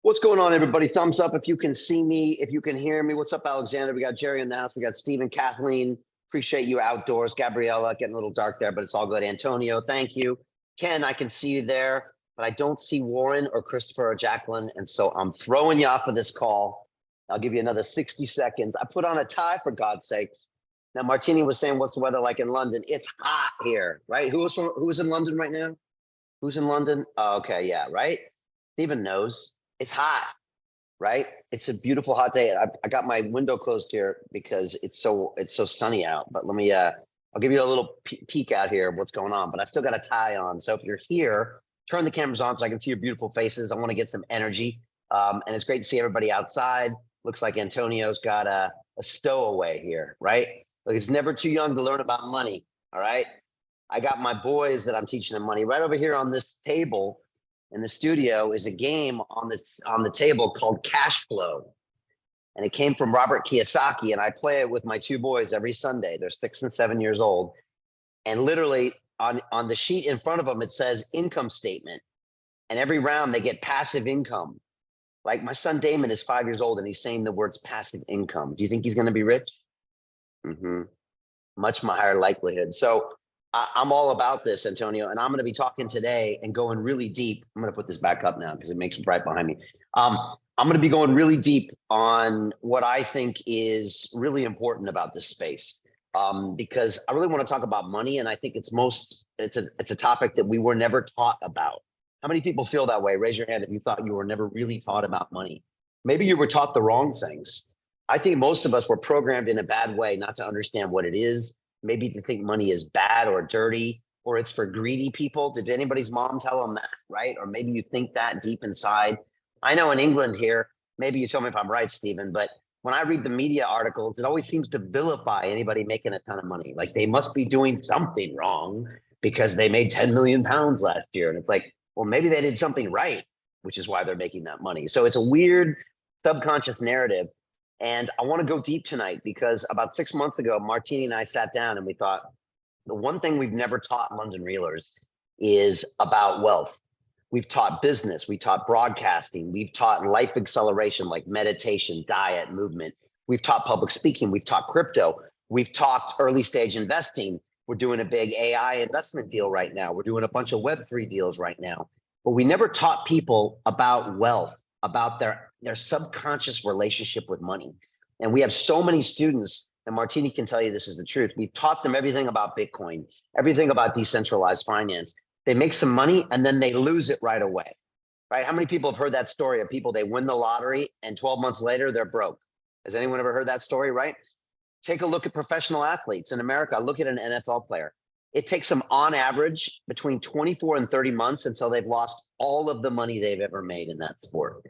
What's going on, everybody? Thumbs up if you can see me, if you can hear me. What's up, Alexander? We got Jerry in the house. We got Stephen, Kathleen. Appreciate you outdoors. Gabriella, getting a little dark there, but it's all good. Antonio, thank you. Ken, I can see you there, but I don't see Warren or Christopher or Jacqueline, and so I'm throwing you off of this call. I'll give you another 60 seconds. I put on a tie, for God's sake. Now, Martini was saying, what's the weather like in London? It's hot here, right? Who's in London right now? Who's in London? Oh, okay, yeah, right? Stephen knows. It's hot, right? It's a beautiful hot day. I got my window closed here because it's so sunny out. But let me, I'll give you a little peek out here of what's going on. But I still got a tie on. So if you're here, turn the cameras on so I can see your beautiful faces. I want to get some energy. And it's great to see everybody outside. Looks like Antonio's got a stowaway here, right? Look, it's never too young to learn about money. All right. I got my boys that I'm teaching them money right over here on this table. In the studio is a game on the table called Cash Flow. And it came from Robert Kiyosaki, and I play it with my two boys every Sunday. They're 6 and 7 years old. And literally on the sheet in front of them, it says income statement. And every round they get passive income. Like my son Damon is 5 years old and he's saying the words passive income. Do you think he's going to be rich? Much higher likelihood. So I'm all about this, Antonio, and I'm going to be talking today and going really deep. I'm going to put this back up now because it makes it bright behind me. I'm going to be going really deep on what I think is really important about this space, because I really want to talk about money, and I think it's a topic that we were never taught about. How many people feel that way? Raise your hand if you thought you were never really taught about money. Maybe you were taught the wrong things. I think most of us were programmed in a bad way not to understand what it is. Maybe to think money is bad or dirty, or it's for greedy people. Did anybody's mom tell them that, right? Or maybe you think that deep inside. I know in England here, maybe you tell me if I'm right, Stephen, but when I read the media articles, it always seems to vilify anybody making a ton of money. Like they must be doing something wrong because they made 10 million pounds last year. And it's like, well, maybe they did something right, which is why they're making that money. So it's a weird subconscious narrative. And I want to go deep tonight because about 6 months ago, Martini and I sat down and we thought, the one thing we've never taught London Reelers is about wealth. We've taught business, we taught broadcasting, we've taught life acceleration like meditation, diet, movement. We've taught public speaking, we've taught crypto, we've talked early stage investing. We're doing a big AI investment deal right now. We're doing a bunch of Web3 deals right now. But we never taught people about wealth, about their subconscious relationship with money. And we have so many students, and Martini can tell you this is the truth. We've taught them everything about Bitcoin, everything about decentralized finance. They make some money and then they lose it right away, right? How many people have heard that story of people, they win the lottery and 12 months later, they're broke? Has anyone ever heard that story, right? Take a look at professional athletes in America. Look at an NFL player. It takes them on average between 24 and 30 months until they've lost all of the money they've ever made in that sport.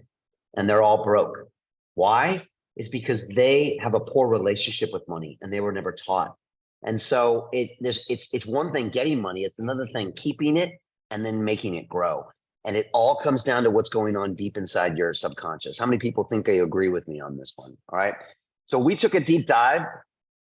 And they're all broke. Why? It's because they have a poor relationship with money and they were never taught. And so it's one thing getting money, it's another thing keeping it and then making it grow. And it all comes down to what's going on deep inside your subconscious. How many people think they agree with me on this one? All right. So we took a deep dive.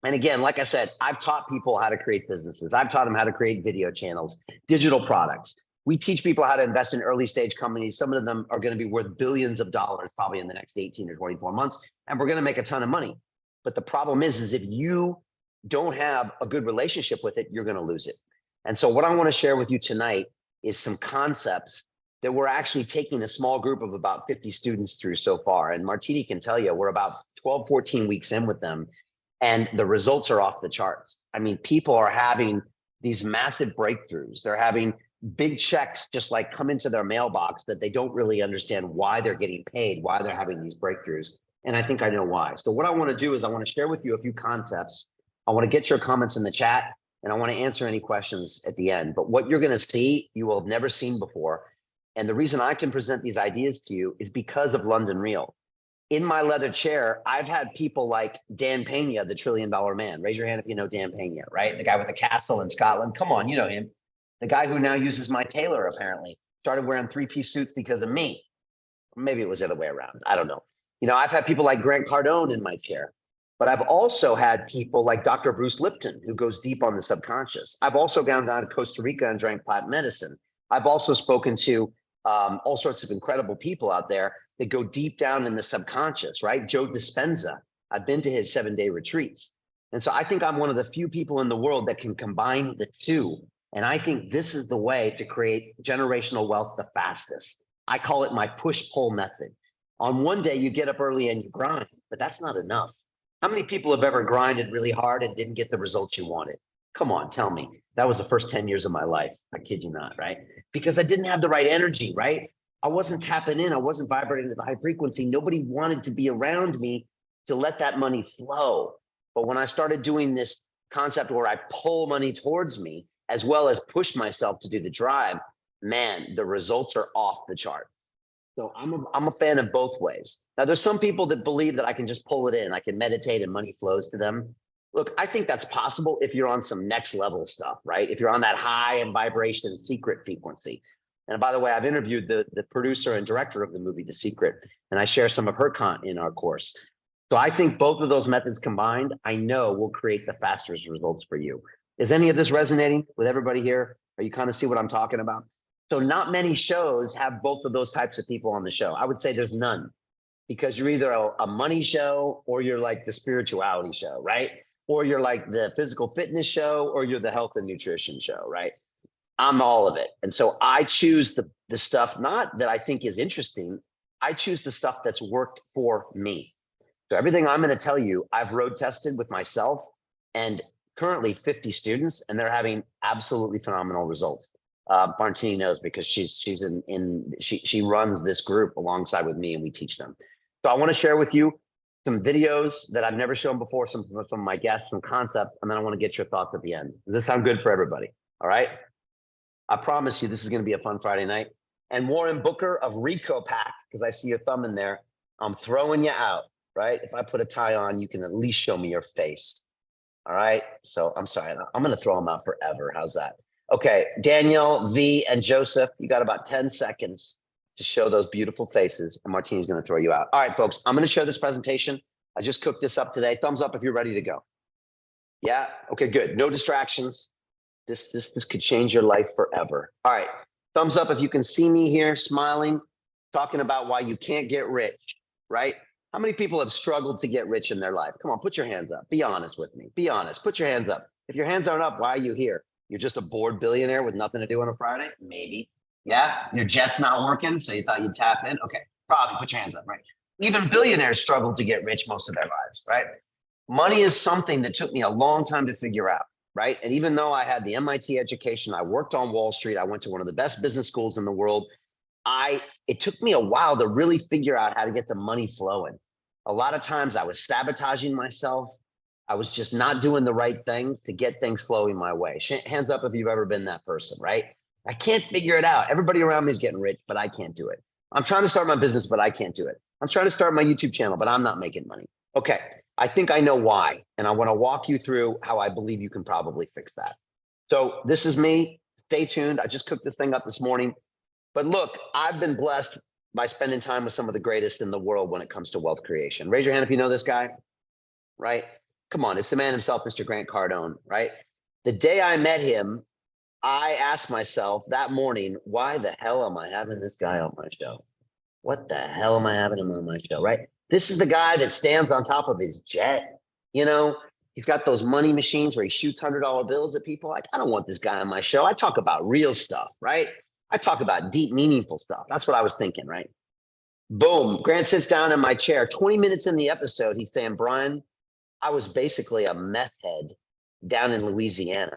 And again, like I said, I've taught people how to create businesses. I've taught them how to create video channels, digital products. We teach people how to invest in early stage companies. Some of them are going to be worth billions of dollars probably in the next 18 or 24 months. And we're going to make a ton of money. But the problem is if you don't have a good relationship with it, you're going to lose it. And so what I want to share with you tonight is some concepts that we're actually taking a small group of about 50 students through so far. And Martini can tell you, we're about 12, 14 weeks in with them. And the results are off the charts. I mean, people are having these massive breakthroughs. They're having big checks just like come into their mailbox that they don't really understand why they're getting paid, why they're having these breakthroughs. And I think I know why. So what I want to do is I want to share with you a few concepts. I want to get your comments in the chat and I want to answer any questions at the end. But what you're going to see, you will have never seen before. And the reason I can present these ideas to you is because of London Real. In my leather chair, I've had people like Dan Pena, the $1 trillion man. Raise your hand if you know Dan Pena, right? The guy with the castle in Scotland. Come on, you know him. The guy who now uses my tailor, apparently, started wearing three-piece suits because of me. Maybe it was the other way around. I don't know. You know, I've had people like Grant Cardone in my chair, but I've also had people like Dr. Bruce Lipton, who goes deep on the subconscious. I've also gone down to Costa Rica and drank plant medicine. I've also spoken to all sorts of incredible people out there that go deep down in the subconscious, right? Joe Dispenza, I've been to his 7-day retreats. And so I think I'm one of the few people in the world that can combine the two. And I think this is the way to create generational wealth the fastest. I call it my push-pull method. On one day, you get up early and you grind, but that's not enough. How many people have ever grinded really hard and didn't get the results you wanted? Come on, tell me. That was the first 10 years of my life. I kid you not, right? Because I didn't have the right energy, right? I wasn't tapping in. I wasn't vibrating at the high frequency. Nobody wanted to be around me to let that money flow. But when I started doing this concept where I pull money towards me, as well as push myself to do the drive, man, the results are off the chart. So I'm a fan of both ways. Now, there's some people that believe that I can just pull it in. I can meditate and money flows to them. Look, I think that's possible if you're on some next level stuff, right? If you're on that high and vibration secret frequency. And by the way, I've interviewed the producer and director of the movie, The Secret, and I share some of her content in our course. So I think both of those methods combined, I know will create the fastest results for you. Is any of this resonating with everybody here? Are you kind of see what I'm talking about? So not many shows have both of those types of people on the show. I would say there's none, because you're either a money show or you're like the spirituality show, right? Or you're like the physical fitness show, or you're the health and nutrition show, right? I'm all of it. And so I choose the stuff, not that I think is interesting. I choose the stuff that's worked for me. So everything I'm going to tell you, I've road tested with myself and currently 50 students, and they're having absolutely phenomenal results. Martini knows because she runs this group alongside with me, and we teach them. So I want to share with you some videos that I've never shown before, some from my guests, some concepts, and then I want to get your thoughts at the end. Does this sound good for everybody? All right. I promise you this is going to be a fun Friday night. And Warren Booker of Rico Pack, because I see your thumb in there, I'm throwing you out, right? If I put a tie on, you can at least show me your face. All right. So I'm sorry. I'm going to throw them out forever. How's that? Okay. Danielle, V, and Joseph, you got about 10 seconds to show those beautiful faces, and Martini's going to throw you out. All right, folks, I'm going to show this presentation. I just cooked this up today. Thumbs up if you're ready to go. Yeah. Okay, good. No distractions. This could change your life forever. All right. Thumbs up if you can see me here smiling, talking about why you can't get rich, right? How many people have struggled to get rich in their life? Come on, put your hands up. Be honest with me. Be honest. Put your hands up. If your hands aren't up, why are you here? You're just a bored billionaire with nothing to do on a Friday? Maybe. Yeah? Your jet's not working, so you thought you'd tap in? Okay, probably. Put your hands up, right? Even billionaires struggle to get rich most of their lives, right? Money is something that took me a long time to figure out, right? And even though I had the MIT education, I worked on Wall Street, I went to one of the best business schools in the world, it took me a while to really figure out how to get the money flowing. A lot of times I was sabotaging myself. I was just not doing the right thing to get things flowing my way. Hands up if you've ever been that person, right? I can't figure it out. Everybody around me is getting rich, but I can't do it. I'm trying to start my business, but I can't do it. I'm trying to start my YouTube channel, but I'm not making money. Okay, I think I know why, and I want to walk you through how I believe you can probably fix that. So this is me. Stay tuned. I just cooked this thing up this morning. But look, I've been blessed by spending time with some of the greatest in the world when it comes to wealth creation. Raise your hand if you know this guy, right? Come on, it's the man himself, Mr. Grant Cardone, right? The day I met him, I asked myself that morning, why the hell am I having this guy on my show? What the hell am I having him on my show, right? This is the guy that stands on top of his jet. You know, he's got those money machines where he shoots $100 bills at people. Like, I don't want this guy on my show. I talk about real stuff, right? I talk about deep, meaningful stuff. That's what I was thinking, right? Boom, Grant sits down in my chair. 20 minutes in the episode, he's saying, Brian, I was basically a meth head down in Louisiana,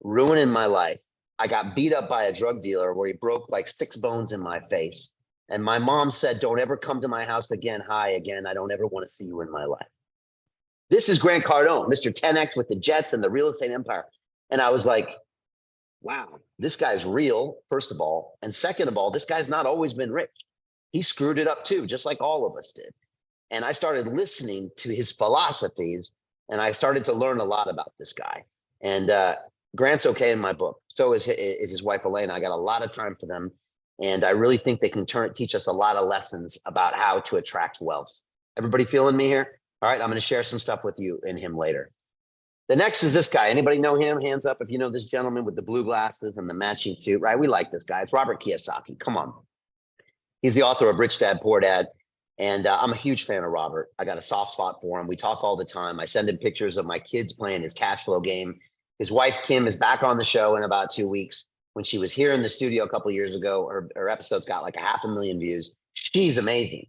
ruining my life. I got beat up by a drug dealer where he broke like 6 bones in my face. And my mom said, don't ever come to my house again, high again. I don't ever want to see you in my life. This is Grant Cardone, Mr. 10X with the Jets and the real estate empire. And I was like, wow, this guy's real, first of all. And second of all, this guy's not always been rich. He screwed it up too, just like all of us did. And I started listening to his philosophies, and I started to learn a lot about this guy. And Grant's okay in my book. So is his wife, Elena. I got a lot of time for them. And I really think they can teach us a lot of lessons about how to attract wealth. Everybody feeling me here? All right, I'm going to share some stuff with you and him later. The next is this guy. Anybody know him? Hands up if you know this gentleman with the blue glasses and the matching suit, right? We like this guy. It's Robert Kiyosaki. Come on. He's the author of Rich Dad, Poor Dad. And I'm a huge fan of Robert. I got a soft spot for him. We talk all the time. I send him pictures of my kids playing his cash flow game. His wife, Kim, is back on the show in about 2 weeks. When she was here in the studio a couple of years ago, her episodes got like 500,000 views. She's amazing.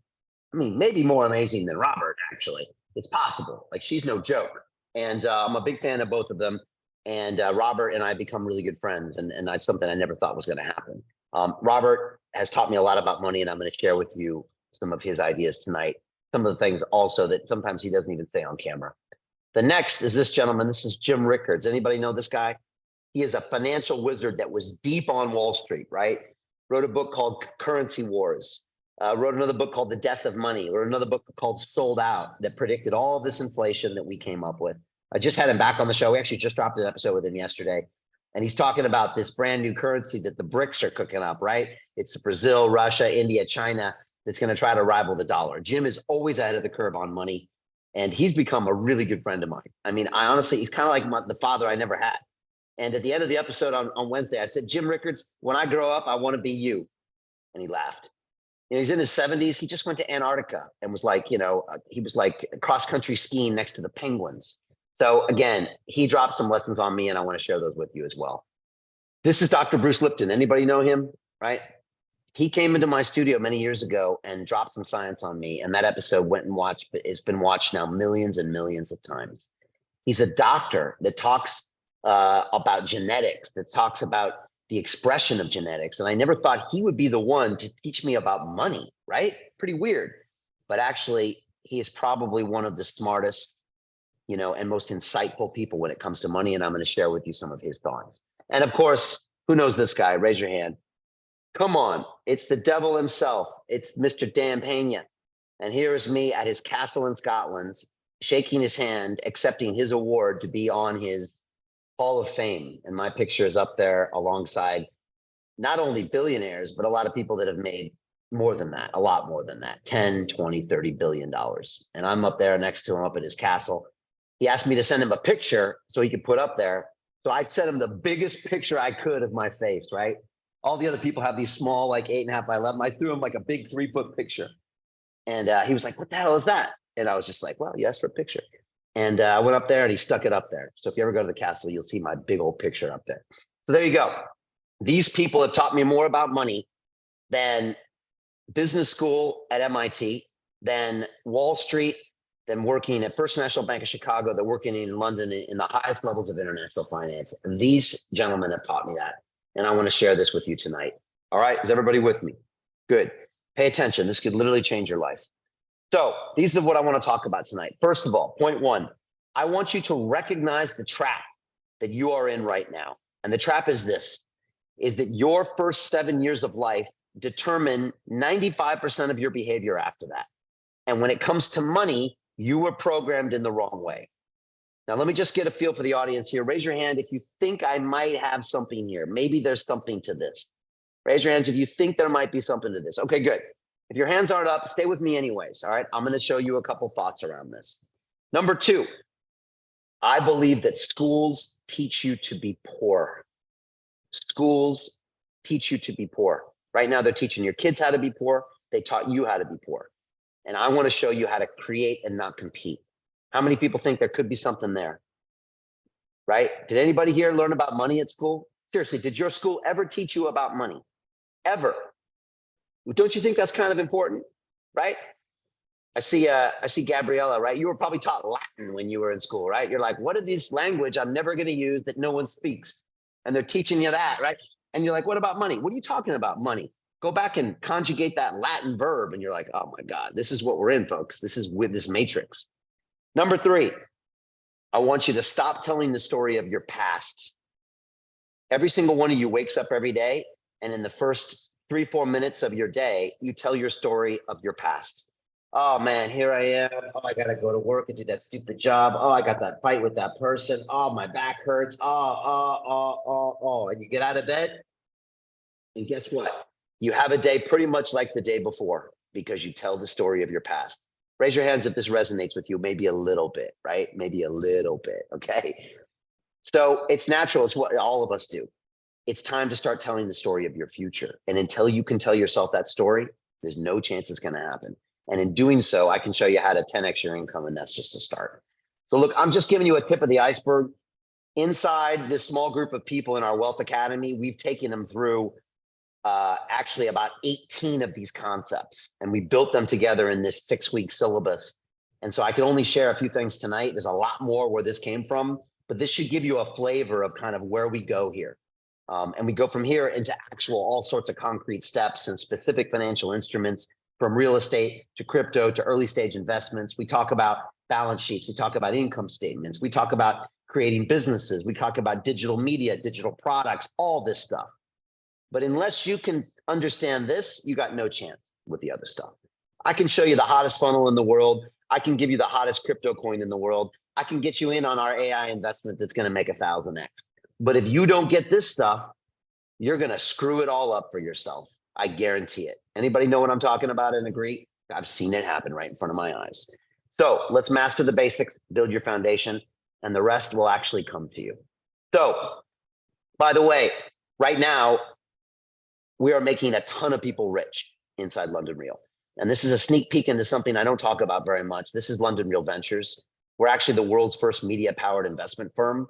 I mean, maybe more amazing than Robert, actually. It's possible. Like, she's no joke. And I'm a big fan of both of them. And Robert and I become really good friends. And that's something I never thought was going to happen. Robert has taught me a lot about money, and I'm going to share with you some of his ideas tonight. Some of the things also that sometimes he doesn't even say on camera. The next is this gentleman. This is Jim Rickards. Anybody know this guy? He is a financial wizard that was deep on Wall Street, right? Wrote a book called Currency Wars. Wrote another book called The Death of Money. Wrote another book called Sold Out that predicted all of this inflation that we came up with. I just had him back on the show. We actually just dropped an episode with him yesterday. And he's talking about this brand new currency that the BRICS are cooking up, right? It's Brazil, Russia, India, China that's going to try to rival the dollar. Jim is always ahead of the curve on money. And he's become a really good friend of mine. I mean, I honestly, he's kind of like the father I never had. And at the end of the episode on Wednesday, I said, Jim Rickards, when I grow up, I want to be you. And he laughed. You know, he's in his 70s. He just went to Antarctica and was like, he was like cross-country skiing next to the penguins. So again, he dropped some lessons on me, and I want to share those with you as well. This is Dr. Bruce Lipton. Anybody know him, right? He came into my studio many years ago and dropped some science on me. And that episode went and watched, but it's been watched now millions and millions of times. He's a doctor that talks about genetics, that talks about the expression of genetics. And I never thought he would be the one to teach me about money, right? Pretty weird. But actually, he is probably one of the smartest, and most insightful people when it comes to money. And I'm going to share with you some of his thoughts. And of course, who knows this guy? Raise your hand. Come on. It's the devil himself. It's Mr. Dan Pena. And here is me at his castle in Scotland, shaking his hand, accepting his award to be on his Hall of Fame. And my picture is up there alongside not only billionaires, but a lot of people that have made more than that, a lot more than that, 10, 20, 30 billion dollars. And I'm up there next to him up at his castle. He asked me to send him a picture so he could put up there. So I sent him the biggest picture I could of my face, right? All the other people have these small, like 8.5 by 11. I threw him like a big 3-foot picture. And he was like, what the hell is that? And I was just like, well, you asked for a picture. And I went up there and he stuck it up there. So if you ever go to the castle, you'll see my big old picture up there. So there you go. These people have taught me more about money than business school at MIT, than Wall Street, than working at First National Bank of Chicago, than working in London in the highest levels of international finance. And these gentlemen have taught me that. And I want to share this with you tonight. All right, is everybody with me? Good. Pay attention. This could literally change your life. So these are what I want to talk about tonight. First of all, point one, I want you to recognize the trap that you are in right now. And the trap is this, is that your first 7 years of life determine 95% of your behavior after that. And when it comes to money, you were programmed in the wrong way. Now, let me just get a feel for the audience here. Raise your hand if you think I might have something here. Maybe there's something to this. Raise your hands if you think there might be something to this. Okay, good. If your hands aren't up, stay with me anyways, all right? I'm going to show you a couple thoughts around this. Number two, I believe that schools teach you to be poor. Schools teach you to be poor. Right now, they're teaching your kids how to be poor. They taught you how to be poor. And I want to show you how to create and not compete. How many people think there could be something there? Right? Did anybody here learn about money at school? Seriously, did your school ever teach you about money? Ever? Don't you think that's kind of important? Right? I see Gabriella, right? You were probably taught Latin when you were in school, right? You're like, what is this language I'm never going to use that no one speaks? And they're teaching you that, right? And you're like, what about money? What are you talking about, money? Go back and conjugate that Latin verb. And you're like, oh my God, this is what we're in, folks. This is with this matrix. Number three, I want you to stop telling the story of your past. Every single one of you wakes up every day, and in the first 3-4 minutes of your day, you tell your story of your past. Oh man, here I am. Oh, I gotta go to work and do that stupid job. Oh, I got that fight with that person. Oh, my back hurts. Oh. And you get out of bed, and guess what? You have a day pretty much like the day before because you tell the story of your past. Raise your hands if this resonates with you, maybe a little bit, right? Maybe a little bit, okay? So it's natural, it's what all of us do. It's time to start telling the story of your future. And until you can tell yourself that story, there's no chance it's gonna happen. And in doing so, I can show you how to 10x your income, and that's just a start. So look, I'm just giving you a tip of the iceberg. Inside this small group of people in our Wealth Academy, we've taken them through actually about 18 of these concepts, and we built them together in this 6-week syllabus. And so I can only share a few things tonight. There's a lot more where this came from, but this should give you a flavor of kind of where we go here. And we go from here into actual all sorts of concrete steps and specific financial instruments, from real estate to crypto to early stage investments. We talk about balance sheets. We talk about income statements. We talk about creating businesses. We talk about digital media, digital products, all this stuff. But unless you can understand this, you got no chance with the other stuff. I can show you the hottest funnel in the world. I can give you the hottest crypto coin in the world. I can get you in on our AI investment that's going to make 1,000x. But if you don't get this stuff, you're going to screw it all up for yourself. I guarantee it. Anybody know what I'm talking about and agree? I've seen it happen right in front of my eyes. So let's master the basics, build your foundation, and the rest will actually come to you. So, by the way, right now, we are making a ton of people rich inside London Real. And this is a sneak peek into something I don't talk about very much. This is London Real Ventures. We're actually the world's first media-powered investment firm.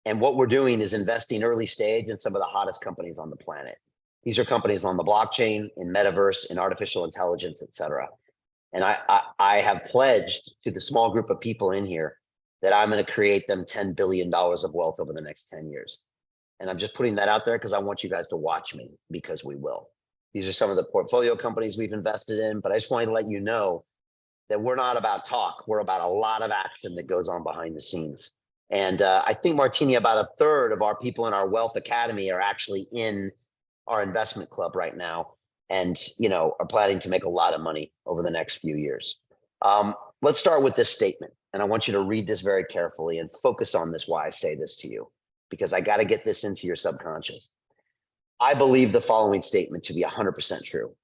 And what we're doing is investing early stage in some of the hottest companies on the planet. These are companies on the blockchain, in metaverse, in artificial intelligence, et cetera. And I have pledged to the small group of people in here that I'm going to create them $10 billion of wealth over the next 10 years. And I'm just putting that out there because I want you guys to watch me, because we will. These are some of the portfolio companies we've invested in, but I just wanted to let you know that we're not about talk. We're about a lot of action that goes on behind the scenes. And I think, Martini, about a third of our people in our Wealth Academy are actually in our investment club right now, and are planning to make a lot of money over the next few years. Let's start with this statement, and I want you to read this very carefully and focus on this, why I say this to you, because I got to get this into your subconscious. I believe the following statement to be 100% true.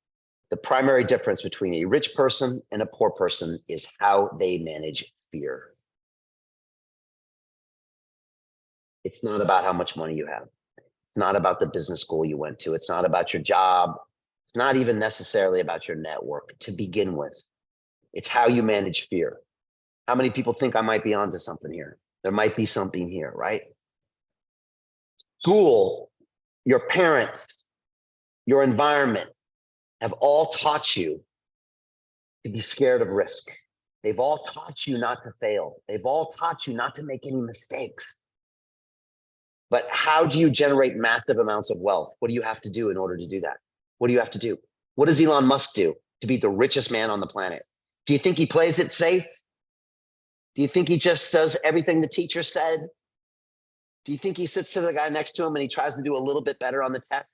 The primary difference between a rich person and a poor person is how they manage fear. It's not about how much money you have. It's not about the business school you went to. It's not about your job. It's not even necessarily about your network to begin with. It's how you manage fear. How many people think I might be onto something here? There might be something here, right? School, your parents, your environment have all taught you to be scared of risk. They've all taught you not to fail. They've all taught you not to make any mistakes. But how do you generate massive amounts of wealth? What do you have to do in order to do that? What do you have to do? What does Elon Musk do to be the richest man on the planet? Do you think he plays it safe? Do you think he just does everything the teacher said? Do you think he sits to the guy next to him and he tries to do a little bit better on the test?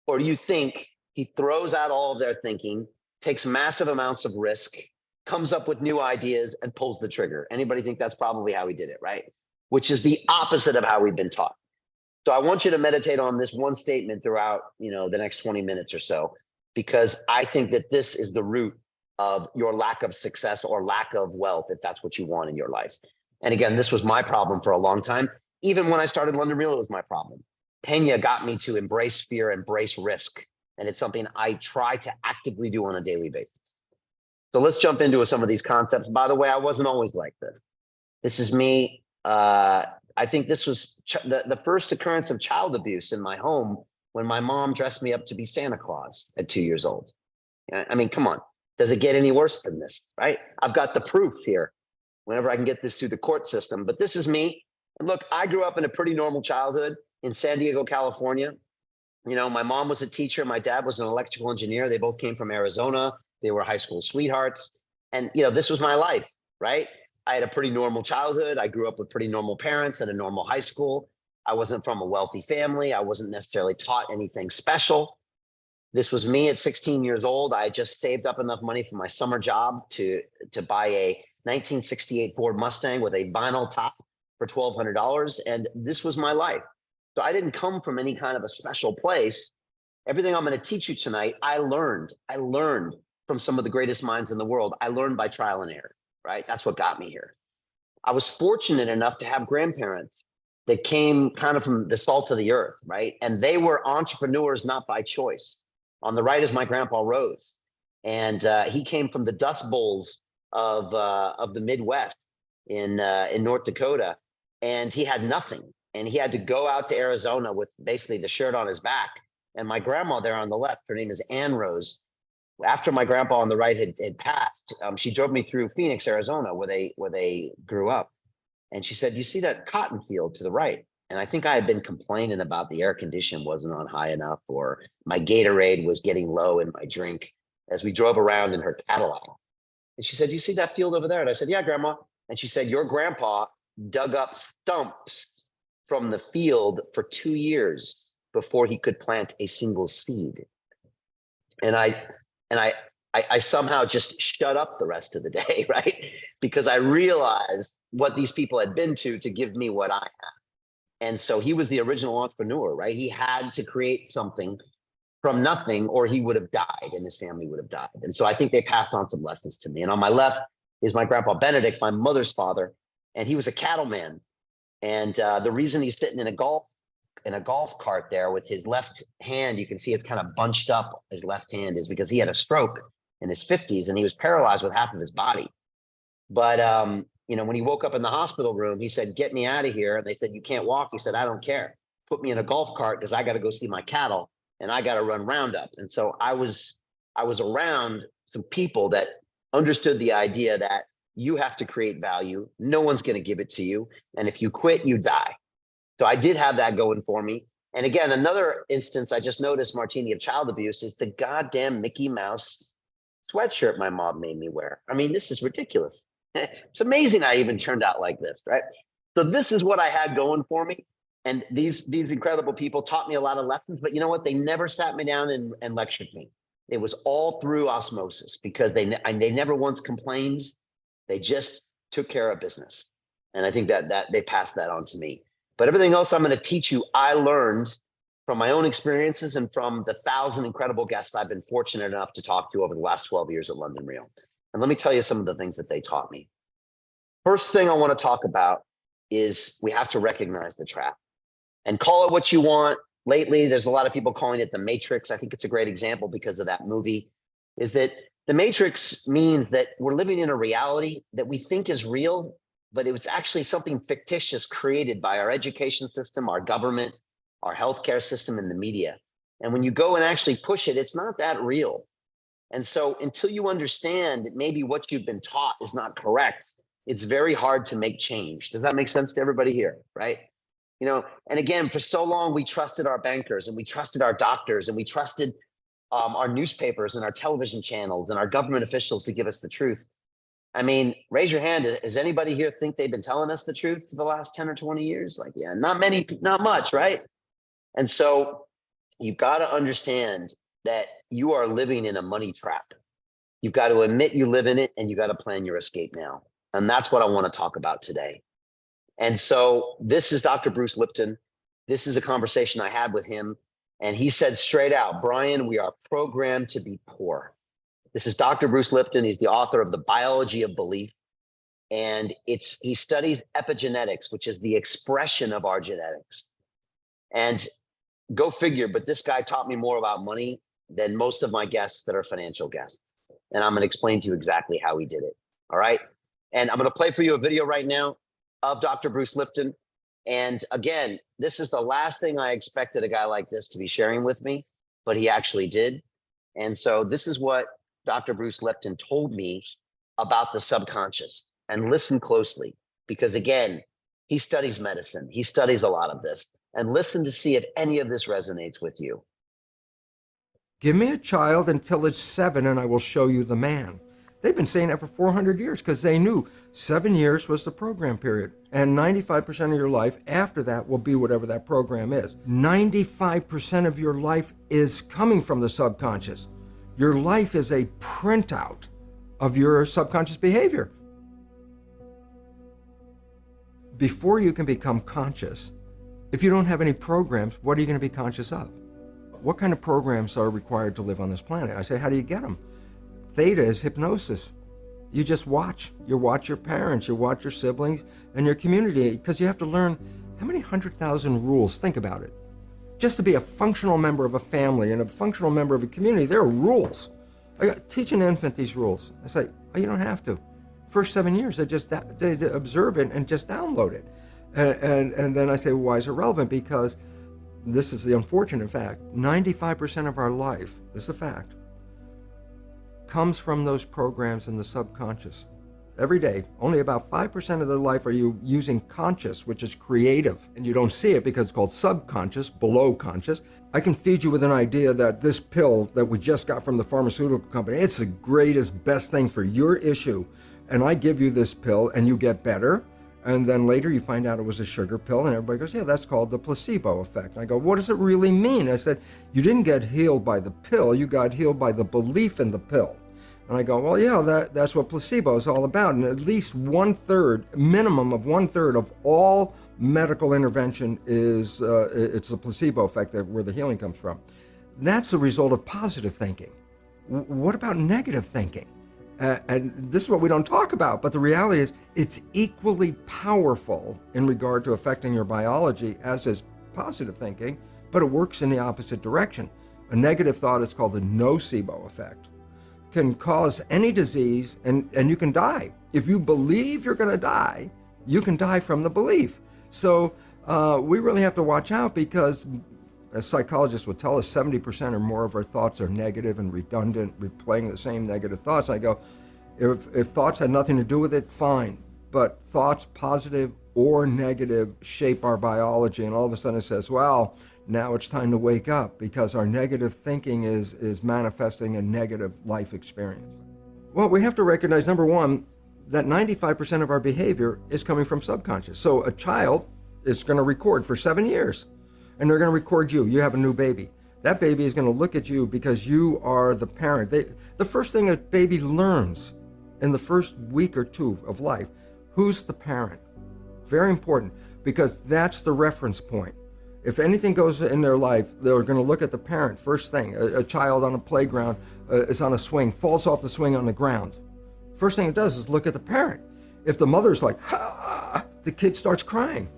Or do you think he throws out all of their thinking, takes massive amounts of risk, comes up with new ideas, and pulls the trigger? Anybody think that's probably how he did it, right? Which is the opposite of how we've been taught. So I want you to meditate on this one statement throughout, the next 20 minutes or so, because I think that this is the root of your lack of success or lack of wealth, if that's what you want in your life. And again, this was my problem for a long time. Even when I started London Real, it was my problem. Pena got me to embrace fear, embrace risk. And it's something I try to actively do on a daily basis. So let's jump into some of these concepts. By the way, I wasn't always like this. This is me. I think this was the first occurrence of child abuse in my home when my mom dressed me up to be Santa Claus at 2 years old. I mean, come on. Does it get any worse than this, right? I've got the proof here whenever I can get this through the court system. But this is me. And look, I grew up in a pretty normal childhood in San Diego, California. My mom was a teacher. My dad was an electrical engineer. They both came from Arizona. They were high school sweethearts. And, this was my life, right? I had a pretty normal childhood. I grew up with pretty normal parents at a normal high school. I wasn't from a wealthy family. I wasn't necessarily taught anything special. This was me at 16 years old. I had just saved up enough money for my summer job to buy a 1968 Ford Mustang with a vinyl top for $1,200. And this was my life. So I didn't come from any kind of a special place. Everything I'm going to teach you tonight, I learned from some of the greatest minds in the world. I learned by trial and error, right? That's what got me here. I was fortunate enough to have grandparents that came kind of from the salt of the earth, right? And they were entrepreneurs, not by choice. On the right is my grandpa Rose, and he came from the Dust Bowls of the Midwest in North Dakota, and he had nothing, and he had to go out to Arizona with basically the shirt on his back. And my grandma there on the left, her name is Ann Rose. After my grandpa on the right had passed, she drove me through Phoenix, Arizona, where they grew up. And she said, "You see that cotton field to the right?" And I think I had been complaining about the air condition wasn't on high enough, or my Gatorade was getting low in my drink as we drove around in her Cadillac. And she said, "You see that field over there?" And I said, "Yeah, Grandma." And she said, "Your grandpa dug up stumps from the field for 2 years before he could plant a single seed." And I somehow just shut up the rest of the day, right? Because I realized what these people had been to give me what I had. And so he was the original entrepreneur, right? He had to create something from nothing, or he would have died and his family would have died. And so I think they passed on some lessons to me. And on my left is my grandpa Benedict, my mother's father, and he was a cattleman. And the reason he's sitting in a golf cart there with his left hand, you can see it's kind of bunched up, his left hand, is because he had a stroke in his 50s and he was paralyzed with half of his body. But when he woke up in the hospital room, he said, "Get me out of here." And they said, "You can't walk." He said, "I don't care. Put me in a golf cart because I got to go see my cattle and I got to run Roundup." And so I was around some people that understood the idea that you have to create value. No one's going to give it to you. And if you quit, you die. So I did have that going for me. And again, another instance I just noticed, Martini, of child abuse is the goddamn Mickey Mouse sweatshirt my mom made me wear. I mean, this is ridiculous. It's amazing I even turned out like this, right? So this is what I had going for me. And these incredible people taught me a lot of lessons, but you know what? They never sat me down and lectured me. It was all through osmosis, because they never once complained. They just took care of business. And I think that they passed that on to me. But everything else I'm going to teach you, I learned from my own experiences and from the 1,000 incredible guests I've been fortunate enough to talk to over the last 12 years at London Real. And let me tell you some of the things that they taught me. First thing I want to talk about is we have to recognize the trap. And call it what you want. Lately, there's a lot of people calling it the Matrix. I think it's a great example because of that movie, is that the Matrix means that we're living in a reality that we think is real, but it was actually something fictitious created by our education system, our government, our healthcare system, and the media. And when you go and actually push it, it's not that real. And so until you understand that maybe what you've been taught is not correct, it's very hard to make change. Does that make sense to everybody here, right? And again, for so long, we trusted our bankers and we trusted our doctors and we trusted our newspapers and our television channels and our government officials to give us the truth. I mean, raise your hand. Does anybody here think they've been telling us the truth for the last 10 or 20 years? Like, yeah, not many, not much, right? And so you've got to understand that you are living in a money trap. You've got to admit you live in it, and you got to plan your escape now. And that's what I want to talk about today. And so this is Dr. Bruce Lipton. This is a conversation I had with him. And he said straight out, "Brian, we are programmed to be poor." This is Dr. Bruce Lipton. He's the author of The Biology of Belief. And he studies epigenetics, which is the expression of our genetics. And go figure, but this guy taught me more about money than most of my guests that are financial guests. And I'm going to explain to you exactly how he did it. All right. And I'm going to play for you a video right now of Dr. Bruce Lipton. And again, this is the last thing I expected a guy like this to be sharing with me, but he actually did. And so this is what Dr. Bruce Lipton told me about the subconscious. And listen closely, because again, he studies medicine. He studies a lot of this. And listen to see if any of this resonates with you. Give me a child until it's 7 and I will show you the man. They've been saying that for 400 years because they knew 7 years was the program period. And 95% of your life after that will be whatever that program is. 95% of your life is coming from the subconscious. Your life is a printout of your subconscious behavior. Before you can become conscious, if you don't have any programs, what are you going to be conscious of? What kind of programs are required to live on this planet? I say, how do you get them? Theta is hypnosis. You just watch. You watch your parents, you watch your siblings and your community, because you have to learn how many 100,000 rules. Think about it. Just to be a functional member of a family and a functional member of a community, there are rules. Teach an infant these rules. I say, oh, you don't have to. First 7 years, they observe it and just download it. And then I say, well, why is it relevant? Because this is the unfortunate fact. 95% of our life, this is a fact, comes from those programs in the subconscious. Every day, only about 5% of their life are you using conscious, which is creative. And you don't see it because it's called subconscious, below conscious. I can feed you with an idea that this pill that we just got from the pharmaceutical company, it's the greatest, best thing for your issue. And I give you this pill and you get better. And then later you find out it was a sugar pill and everybody goes, yeah, that's called the placebo effect. And I go, what does it really mean? I said, you didn't get healed by the pill, you got healed by the belief in the pill. And I go, well, yeah, that's what placebo is all about. And at least 1/3, minimum of 1/3 of all medical intervention is, it's the placebo effect where the healing comes from. That's a result of positive thinking. What about negative thinking? And this is what we don't talk about, but the reality is it's equally powerful in regard to affecting your biology as is positive thinking, but it works in the opposite direction. A negative thought is called the nocebo effect. Can cause any disease and you can die. If you believe you're going to die, you can die from the belief. So we really have to watch out, because as psychologists would tell us, 70% or more of our thoughts are negative and redundant, replaying the same negative thoughts. I go, if thoughts had nothing to do with it, fine. But thoughts, positive or negative, shape our biology. And all of a sudden it says, well, now it's time to wake up, because our negative thinking is manifesting a negative life experience. Well, we have to recognize, number one, that 95% of our behavior is coming from subconscious. So a child is going to record for 7 years, and they're going to record you. You have a new baby. That baby is going to look at you because you are the parent. The first thing a baby learns in the first week or two of life, who's the parent? Very important, because that's the reference point. If anything goes in their life, they're going to look at the parent first thing. A child on a playground is on a swing, falls off the swing on the ground. First thing it does is look at the parent. If the mother's like, ah, the kid starts crying.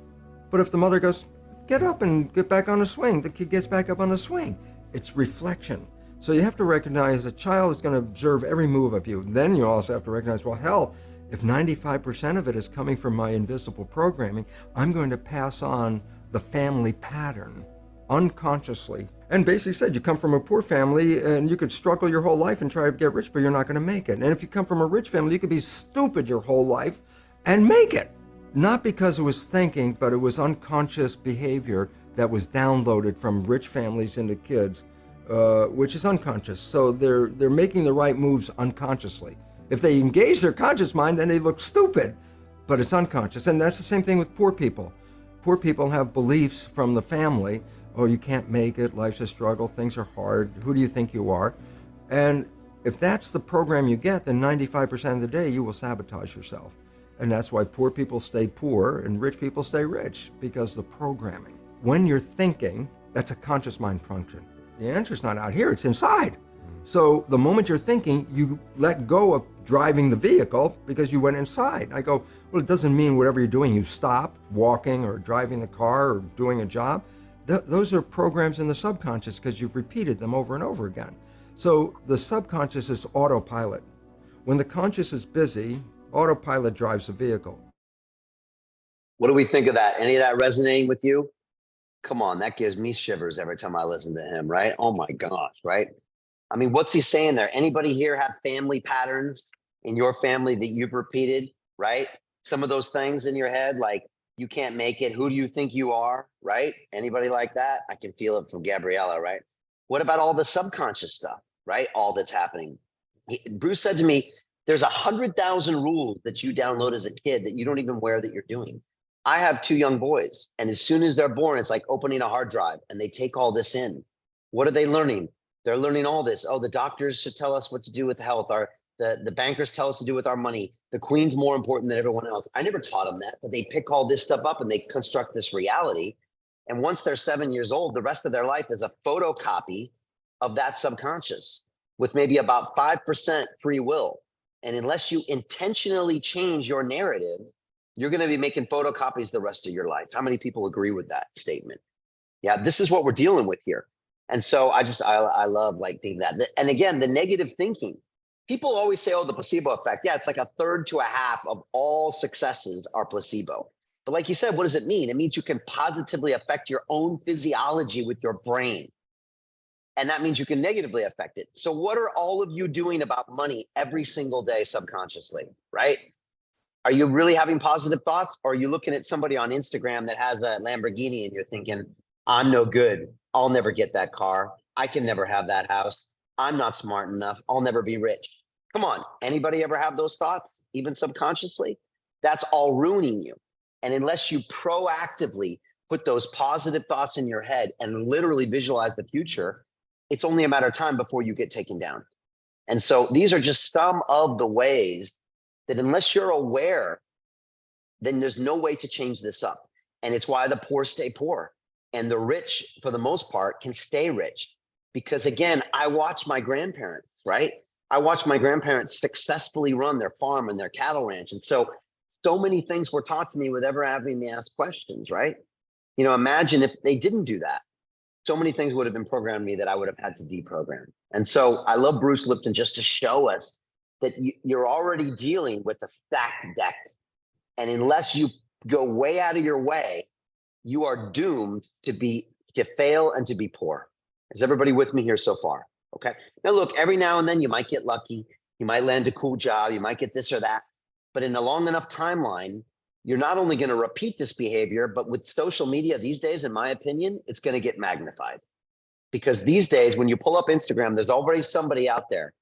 But if the mother goes, get up and get back on the swing, the kid gets back up on the swing. It's reflection. So you have to recognize a child is going to observe every move of you. Then you also have to recognize, well, hell, if 95% of it is coming from my invisible programming, I'm going to pass on the family pattern unconsciously. And basically said, you come from a poor family and you could struggle your whole life and try to get rich, but you're not going to make it. And if you come from a rich family, you could be stupid your whole life and make it. Not because it was thinking, but it was unconscious behavior that was downloaded from rich families into kids, which is unconscious. So they're making the right moves unconsciously. If they engage their conscious mind, then they look stupid, but it's unconscious. And that's the same thing with poor people. Poor people have beliefs from the family. Oh, you can't make it. Life's a struggle. Things are hard. Who do you think you are? And if that's the program you get, then 95% of the day you will sabotage yourself. And that's why poor people stay poor and rich people stay rich, because the programming. When you're thinking, that's a conscious mind function. The answer's not out here, it's inside. So the moment you're thinking, you let go of driving the vehicle because you went inside. I go, well, it doesn't mean whatever you're doing, you stop walking or driving the car or doing a job. Those are programs in the subconscious because you've repeated them over and over again. So the subconscious is autopilot. When the conscious is busy, autopilot drives the vehicle. What do we think of that? Any of that resonating with you? Come on, that gives me shivers every time I listen to him, right? Oh my gosh, right? I mean, what's he saying there? Anybody here have family patterns in your family that you've repeated, right? Some of those things in your head, like you can't make it. Who do you think you are, right? Anybody like that? I can feel it from Gabriella, right? What about all the subconscious stuff, right? All that's happening. Bruce said to me, there's 100,000 rules that you download as a kid that you don't even aware that you're doing. I have 2 young boys, and as soon as they're born, it's like opening a hard drive and they take all this in. What are they learning? They're learning all this. Oh, the doctors should tell us what to do with health. The bankers tell us to do with our money. The queen's more important than everyone else. I never taught them that, but they pick all this stuff up and they construct this reality. And once they're 7 years old, the rest of their life is a photocopy of that subconscious. with maybe about 5% free will. And unless you intentionally change your narrative, you're going to be making photocopies the rest of your life. How many people agree with that statement? Yeah, this is what we're dealing with here. And so I love like thinking that. And again, the negative thinking. People always say, oh, the placebo effect. Yeah, it's like a third to a half of all successes are placebo. But like you said, what does it mean? It means you can positively affect your own physiology with your brain. And that means you can negatively affect it. So what are all of you doing about money every single day subconsciously, right? Are you really having positive thoughts? Or are you looking at somebody on Instagram that has a Lamborghini and you're thinking, I'm no good. I'll never get that car. I can never have that house. I'm not smart enough. I'll never be rich. Come on. Anybody ever have those thoughts, even subconsciously? That's all ruining you. And unless you proactively put those positive thoughts in your head and literally visualize the future, it's only a matter of time before you get taken down. And so these are just some of the ways that unless you're aware, then there's no way to change this up. And it's why the poor stay poor and the rich, for the most part, can stay rich. Because again, I watch my grandparents, right? I watched my grandparents successfully run their farm and their cattle ranch. And so many things were taught to me with ever having me ask questions, right? You know, imagine if they didn't do that. So many things would have been programmed me that I would have had to deprogram. And so I love Bruce Lipton just to show us that you're already dealing with a stacked deck. And unless you go way out of your way, you are doomed to fail and to be poor. Is everybody with me here so far? Okay. Now look, every now and then you might get lucky. You might land a cool job. You might get this or that. But in a long enough timeline, you're not only going to repeat this behavior, but with social media these days, in my opinion, it's going to get magnified. Because these days, when you pull up Instagram, there's already somebody out there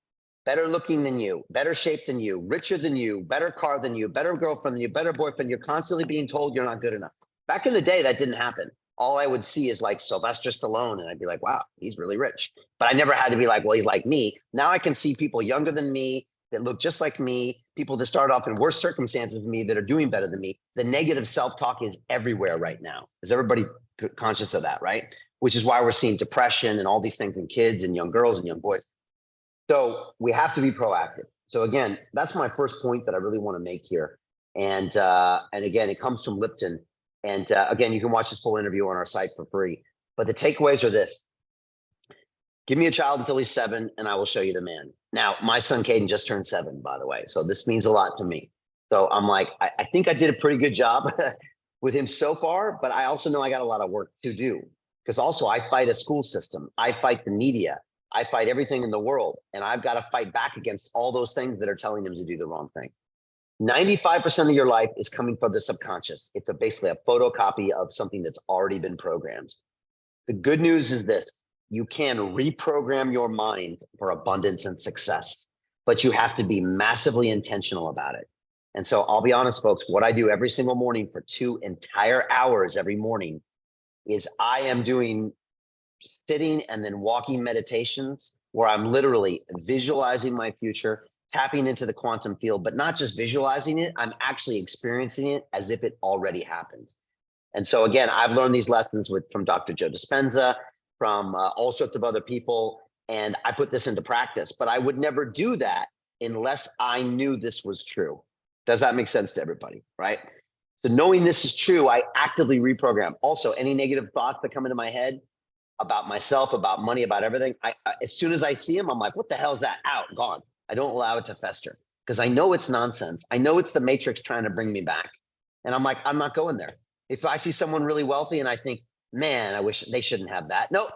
better looking than you, better shape than you, richer than you, better car than you, better girlfriend than you, better boyfriend. You're constantly being told you're not good enough. Back in the day, that didn't happen. All I would see is like Sylvester Stallone, and I'd be like, wow, he's really rich. But I never had to be like, well, he's like me. Now I can see people younger than me that look just like me, people that start off in worse circumstances than me that are doing better than me. The negative self-talk is everywhere right now. Is everybody conscious of that, right? Which is why we're seeing depression and all these things in kids and young girls and young boys. So we have to be proactive. So again, that's my first point that I really want to make here. And again, it comes from Lipton. And again, you can watch this full interview on our site for free. But the takeaways are this. Give me a child until he's 7 and I will show you the man. Now, my son Caden just turned 7, by the way. So this means a lot to me. So I'm like, I think I did a pretty good job with him so far, but I also know I got a lot of work to do. Because also I fight a school system. I fight the media. I fight everything in the world. And I've got to fight back against all those things that are telling him to do the wrong thing. 95% of your life is coming from the subconscious. It's basically a photocopy of something that's already been programmed. The good news is this. You can reprogram your mind for abundance and success, but you have to be massively intentional about it. And so I'll be honest, folks, what I do every single morning for 2 entire hours every morning is I am doing sitting and then walking meditations where I'm literally visualizing my future, tapping into the quantum field, but not just visualizing it, I'm actually experiencing it as if it already happened. And so again, I've learned these lessons from Dr. Joe Dispenza, from all sorts of other people, and I put this into practice, but I would never do that unless I knew this was true. Does that make sense to everybody, right? So knowing this is true, I actively reprogram. Also, any negative thoughts that come into my head about myself, about money, about everything, as soon as I see them, I'm like, what the hell is that? Out, gone. I don't allow it to fester because I know it's nonsense. I know it's the matrix trying to bring me back. And I'm like, I'm not going there. If I see someone really wealthy and I think, man, I wish they shouldn't have that. No,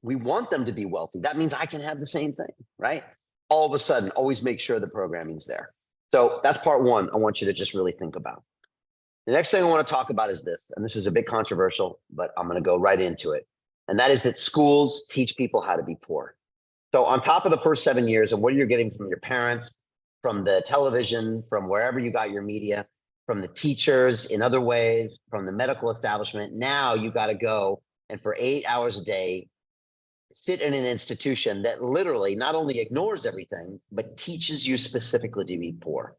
we want them to be wealthy. That means I can have the same thing, right? All of a sudden, always make sure the programming's there. So that's part one I want you to just really think about. The next thing I want to talk about is this, and this is a bit controversial, but I'm going to go right into it. And that is that schools teach people how to be poor. So on top of the first 7 years and what you're getting from your parents, from the television, from wherever you got your media, from the teachers in other ways, from the medical establishment, now you got to go and for 8 hours a day, sit in an institution that literally not only ignores everything, but teaches you specifically to be poor.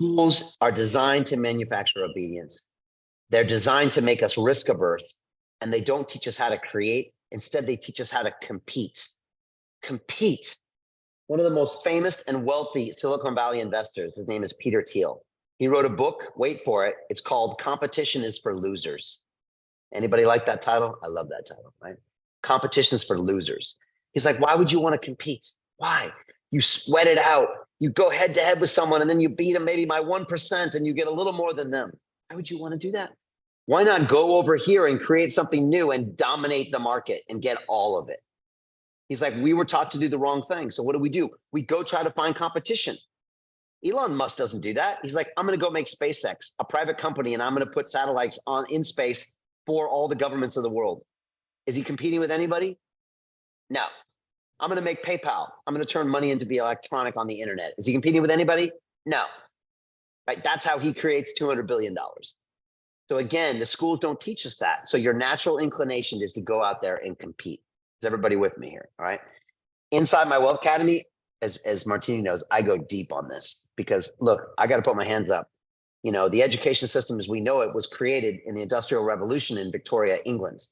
Schools are designed to manufacture obedience. They're designed to make us risk averse, and they don't teach us how to create. Instead, they teach us how to compete. Compete one of the most famous and wealthy Silicon Valley investors. His name is Peter Thiel. He wrote a book, wait for it. It's called Competition is for Losers. Anybody like that title? I love that title, right? Competition is for losers. He's like, why would you want to compete? Why? You sweat it out. You go head to head with someone and then you beat them maybe by 1% and you get a little more than them. Why would you want to do that? Why not go over here and create something new and dominate the market and get all of it? He's like, we were taught to do the wrong thing. So what do? We go try to find competition. Elon Musk doesn't do that. He's like, I'm going to go make SpaceX a private company and I'm going to put satellites in space for all the governments of the world. Is he competing with anybody? No. I'm going to make PayPal. I'm going to turn money into be electronic on the internet. Is he competing with anybody? No. Right? That's how he creates $200 billion. So again, the schools don't teach us that. So your natural inclination is to go out there and compete. Is everybody with me here? All right. Inside my Wealth Academy, as Martini knows, I go deep on this because look, I got to put my hands up. You know, the education system as we know it was created in the Industrial Revolution in Victoria, England.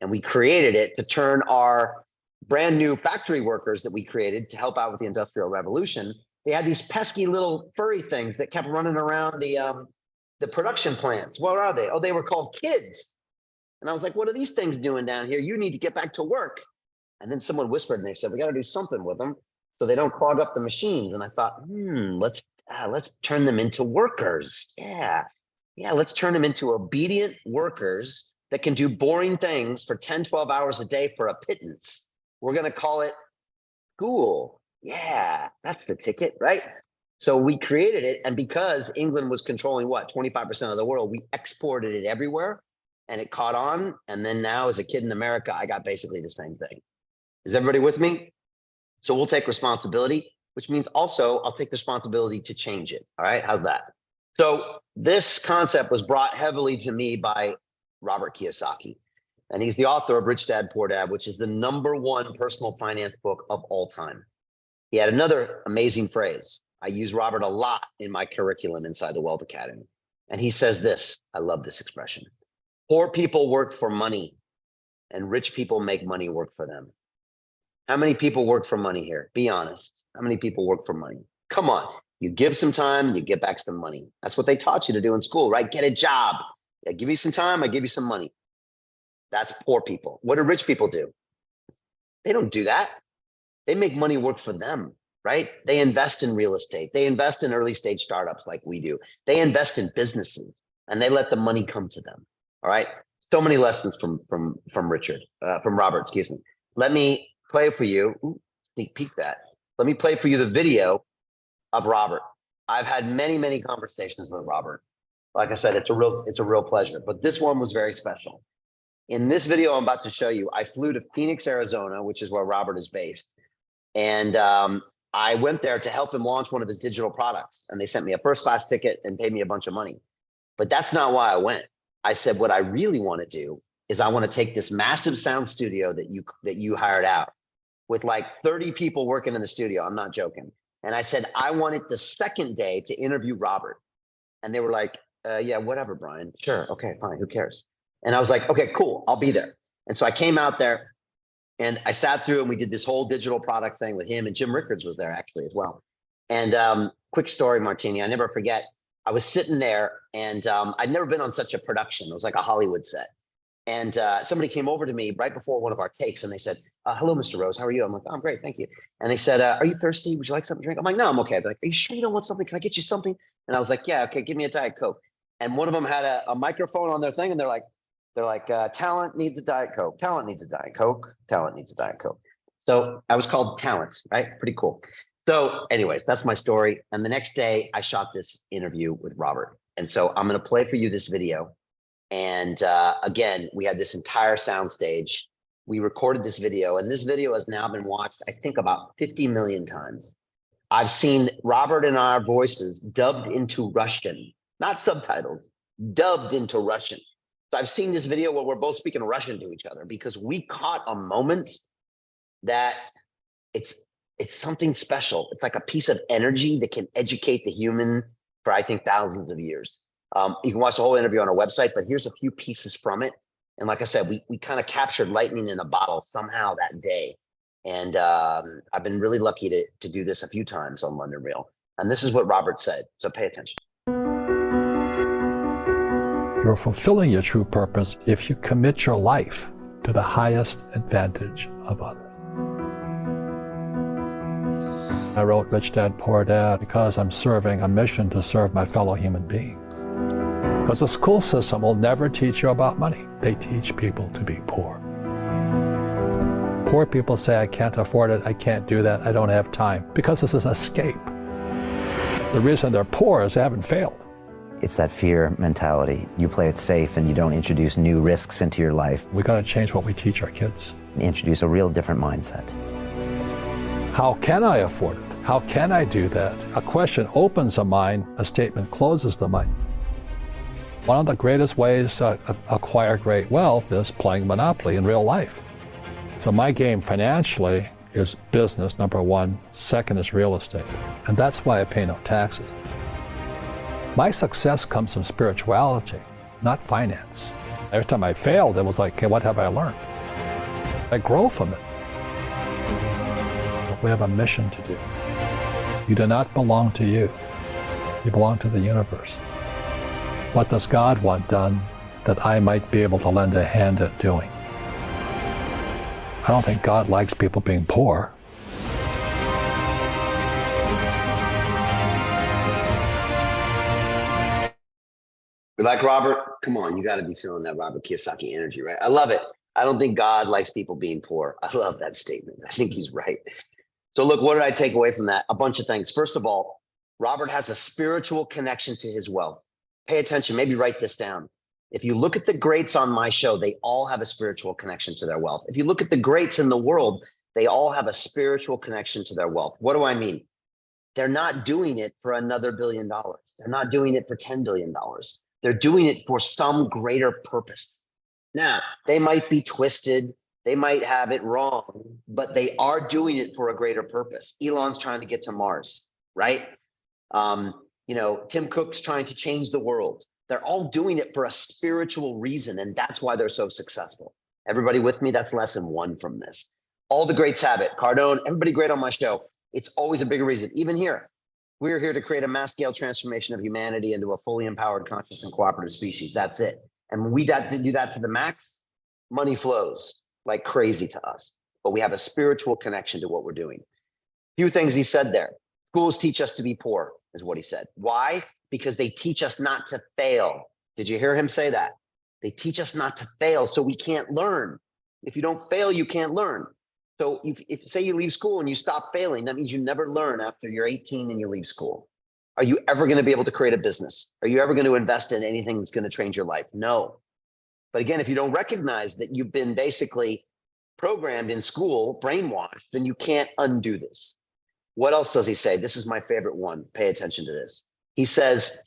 And we created it to turn our brand new factory workers that we created to help out with the Industrial Revolution. They had these pesky little furry things that kept running around the production plants. What are they? Oh, they were called kids. And I was like, what are these things doing down here? You need to get back to work. And then someone whispered and they said, we got to do something with them so they don't clog up the machines. And I thought, let's turn them into workers. Yeah, let's turn them into obedient workers that can do boring things for 10, 12 hours a day for a pittance. We're going to call it school. Yeah, that's the ticket, right? So we created it. And because England was controlling what, 25% of the world, we exported it everywhere and it caught on. And then now as a kid in America, I got basically the same thing. Is everybody with me? So we'll take responsibility, which means also I'll take the responsibility to change it. All right, how's that? So this concept was brought heavily to me by Robert Kiyosaki. And he's the author of Rich Dad, Poor Dad, which is the #1 personal finance book of all time. He had another amazing phrase. I use Robert a lot in my curriculum inside the Wealth Academy. And he says this, I love this expression. Poor people work for money and rich people make money work for them. How many people work for money here? Be honest. How many people work for money? Come on. You give some time, you get back some money. That's what they taught you to do in school, right? Get a job. I give you some time, I give you some money. That's poor people. What do rich people do? They don't do that. They make money work for them, right? They invest in real estate. They invest in early stage startups like we do. They invest in businesses and they let the money come to them. All right. So many lessons from Robert, excuse me. Let me play for you. Ooh, sneak peek that. Let me play for you the video of Robert. I've had many, many conversations with Robert. Like I said, it's a real pleasure, but this one was very special. In this video I'm about to show you, I flew to Phoenix, Arizona, which is where Robert is based. And I went there to help him launch one of his digital products. And they sent me a first class ticket and paid me a bunch of money. But that's not why I went. I said, what I really want to do is I want to take this massive sound studio that you hired out with like 30 people working in the studio. I'm not joking. And I said, I want it the second day to interview Robert. And they were like, yeah, whatever, Brian. Sure. Okay, fine. Who cares? And I was like, okay, cool. I'll be there. And so I came out there and I sat through and we did this whole digital product thing with him, and Jim Rickards was there actually as well. And quick story, Martini, I never forget. I was sitting there and I'd never been on such a production. It was like a Hollywood set. And somebody came over to me right before one of our takes and they said, hello, Mr. Rose, how are you? I'm like, oh, I'm great, thank you. And they said, are you thirsty? Would you like something to drink? I'm like, no, I'm okay. They're like, are you sure you don't want something? Can I get you something? And I was like, yeah, okay, give me a Diet Coke. And one of them had a microphone on their thing and they're like, talent needs a Diet Coke. Talent needs a Diet Coke. Talent needs a Diet Coke. So I was called Talent, right? Pretty cool. So anyways, that's my story. And the next day I shot this interview with Robert. And so I'm going to play for you this video. And again, we had this entire sound stage. We recorded this video and this video has now been watched, I think about 50 million times. I've seen Robert and our voices dubbed into Russian, not subtitles, dubbed into Russian. So I've seen this video where we're both speaking Russian to each other because we caught a moment that it's something special. It's like a piece of energy that can educate the human for, I think, thousands of years. You can watch the whole interview on our website, but here's a few pieces from it. And like I said, we kind of captured lightning in a bottle somehow that day. And I've been really lucky to do this a few times on London Real. And this is what Robert said. So pay attention. You're fulfilling your true purpose if you commit your life to the highest advantage of others. I wrote Rich Dad, Poor Dad because I'm serving a mission to serve my fellow human beings. Because the school system will never teach you about money. They teach people to be poor. Poor people say, I can't afford it, I can't do that, I don't have time, because this is an escape. The reason they're poor is they haven't failed. It's that fear mentality. You play it safe and you don't introduce new risks into your life. We got to change what we teach our kids. Introduce a real different mindset. How can I afford it? How can I do that? A question opens the mind, a statement closes the mind. One of the greatest ways to acquire great wealth is playing Monopoly in real life. So my game financially is business, number one. Second is real estate. And that's why I pay no taxes. My success comes from spirituality, not finance. Every time I failed, it was like, okay, what have I learned? I grow from it. We have a mission to do. You do not belong to you. You belong to the universe. What does God want done that I might be able to lend a hand at doing? I don't think God likes people being poor. We like Robert? Come on, you got to be feeling that Robert Kiyosaki energy, right? I love it. I don't think God likes people being poor. I love that statement. I think he's right. So look, what did I take away from that? A bunch of things. First of all, Robert has a spiritual connection to his wealth. Pay attention, maybe write this down. If you look at the greats on my show, they all have a spiritual connection to their wealth. If you look at the greats in the world, they all have a spiritual connection to their wealth. What do I mean? They're not doing it for another $1 billion. They're not doing it for $10 billion. They're doing it for some greater purpose. Now, they might be twisted, they might have it wrong, but they are doing it for a greater purpose. Elon's trying to get to Mars, right? Tim Cook's trying to change the world. They're all doing it for a spiritual reason, and that's why they're so successful. Everybody with me? That's lesson one from this. All the greats have it. Cardone, everybody great on my show. It's always a bigger reason. Even here, we're here to create a mass scale transformation of humanity into a fully empowered, conscious, and cooperative species. That's it. And when we do that to the max, money flows like crazy to us. But we have a spiritual connection to what we're doing. Few things he said there. Schools teach us to be poor, is what he said. Why? Because they teach us not to fail. Did you hear him say that? They teach us not to fail, so we can't learn. If you don't fail, you can't learn. So if say you leave school and you stop failing, that means you never learn after you're 18 and you leave school. Are you ever going to be able to create a business? Are you ever going to invest in anything that's going to change your life? No. But again, if you don't recognize that you've been basically programmed in school, brainwashed, then you can't undo this. What else does he say? This is my favorite one. Pay attention to this. He says,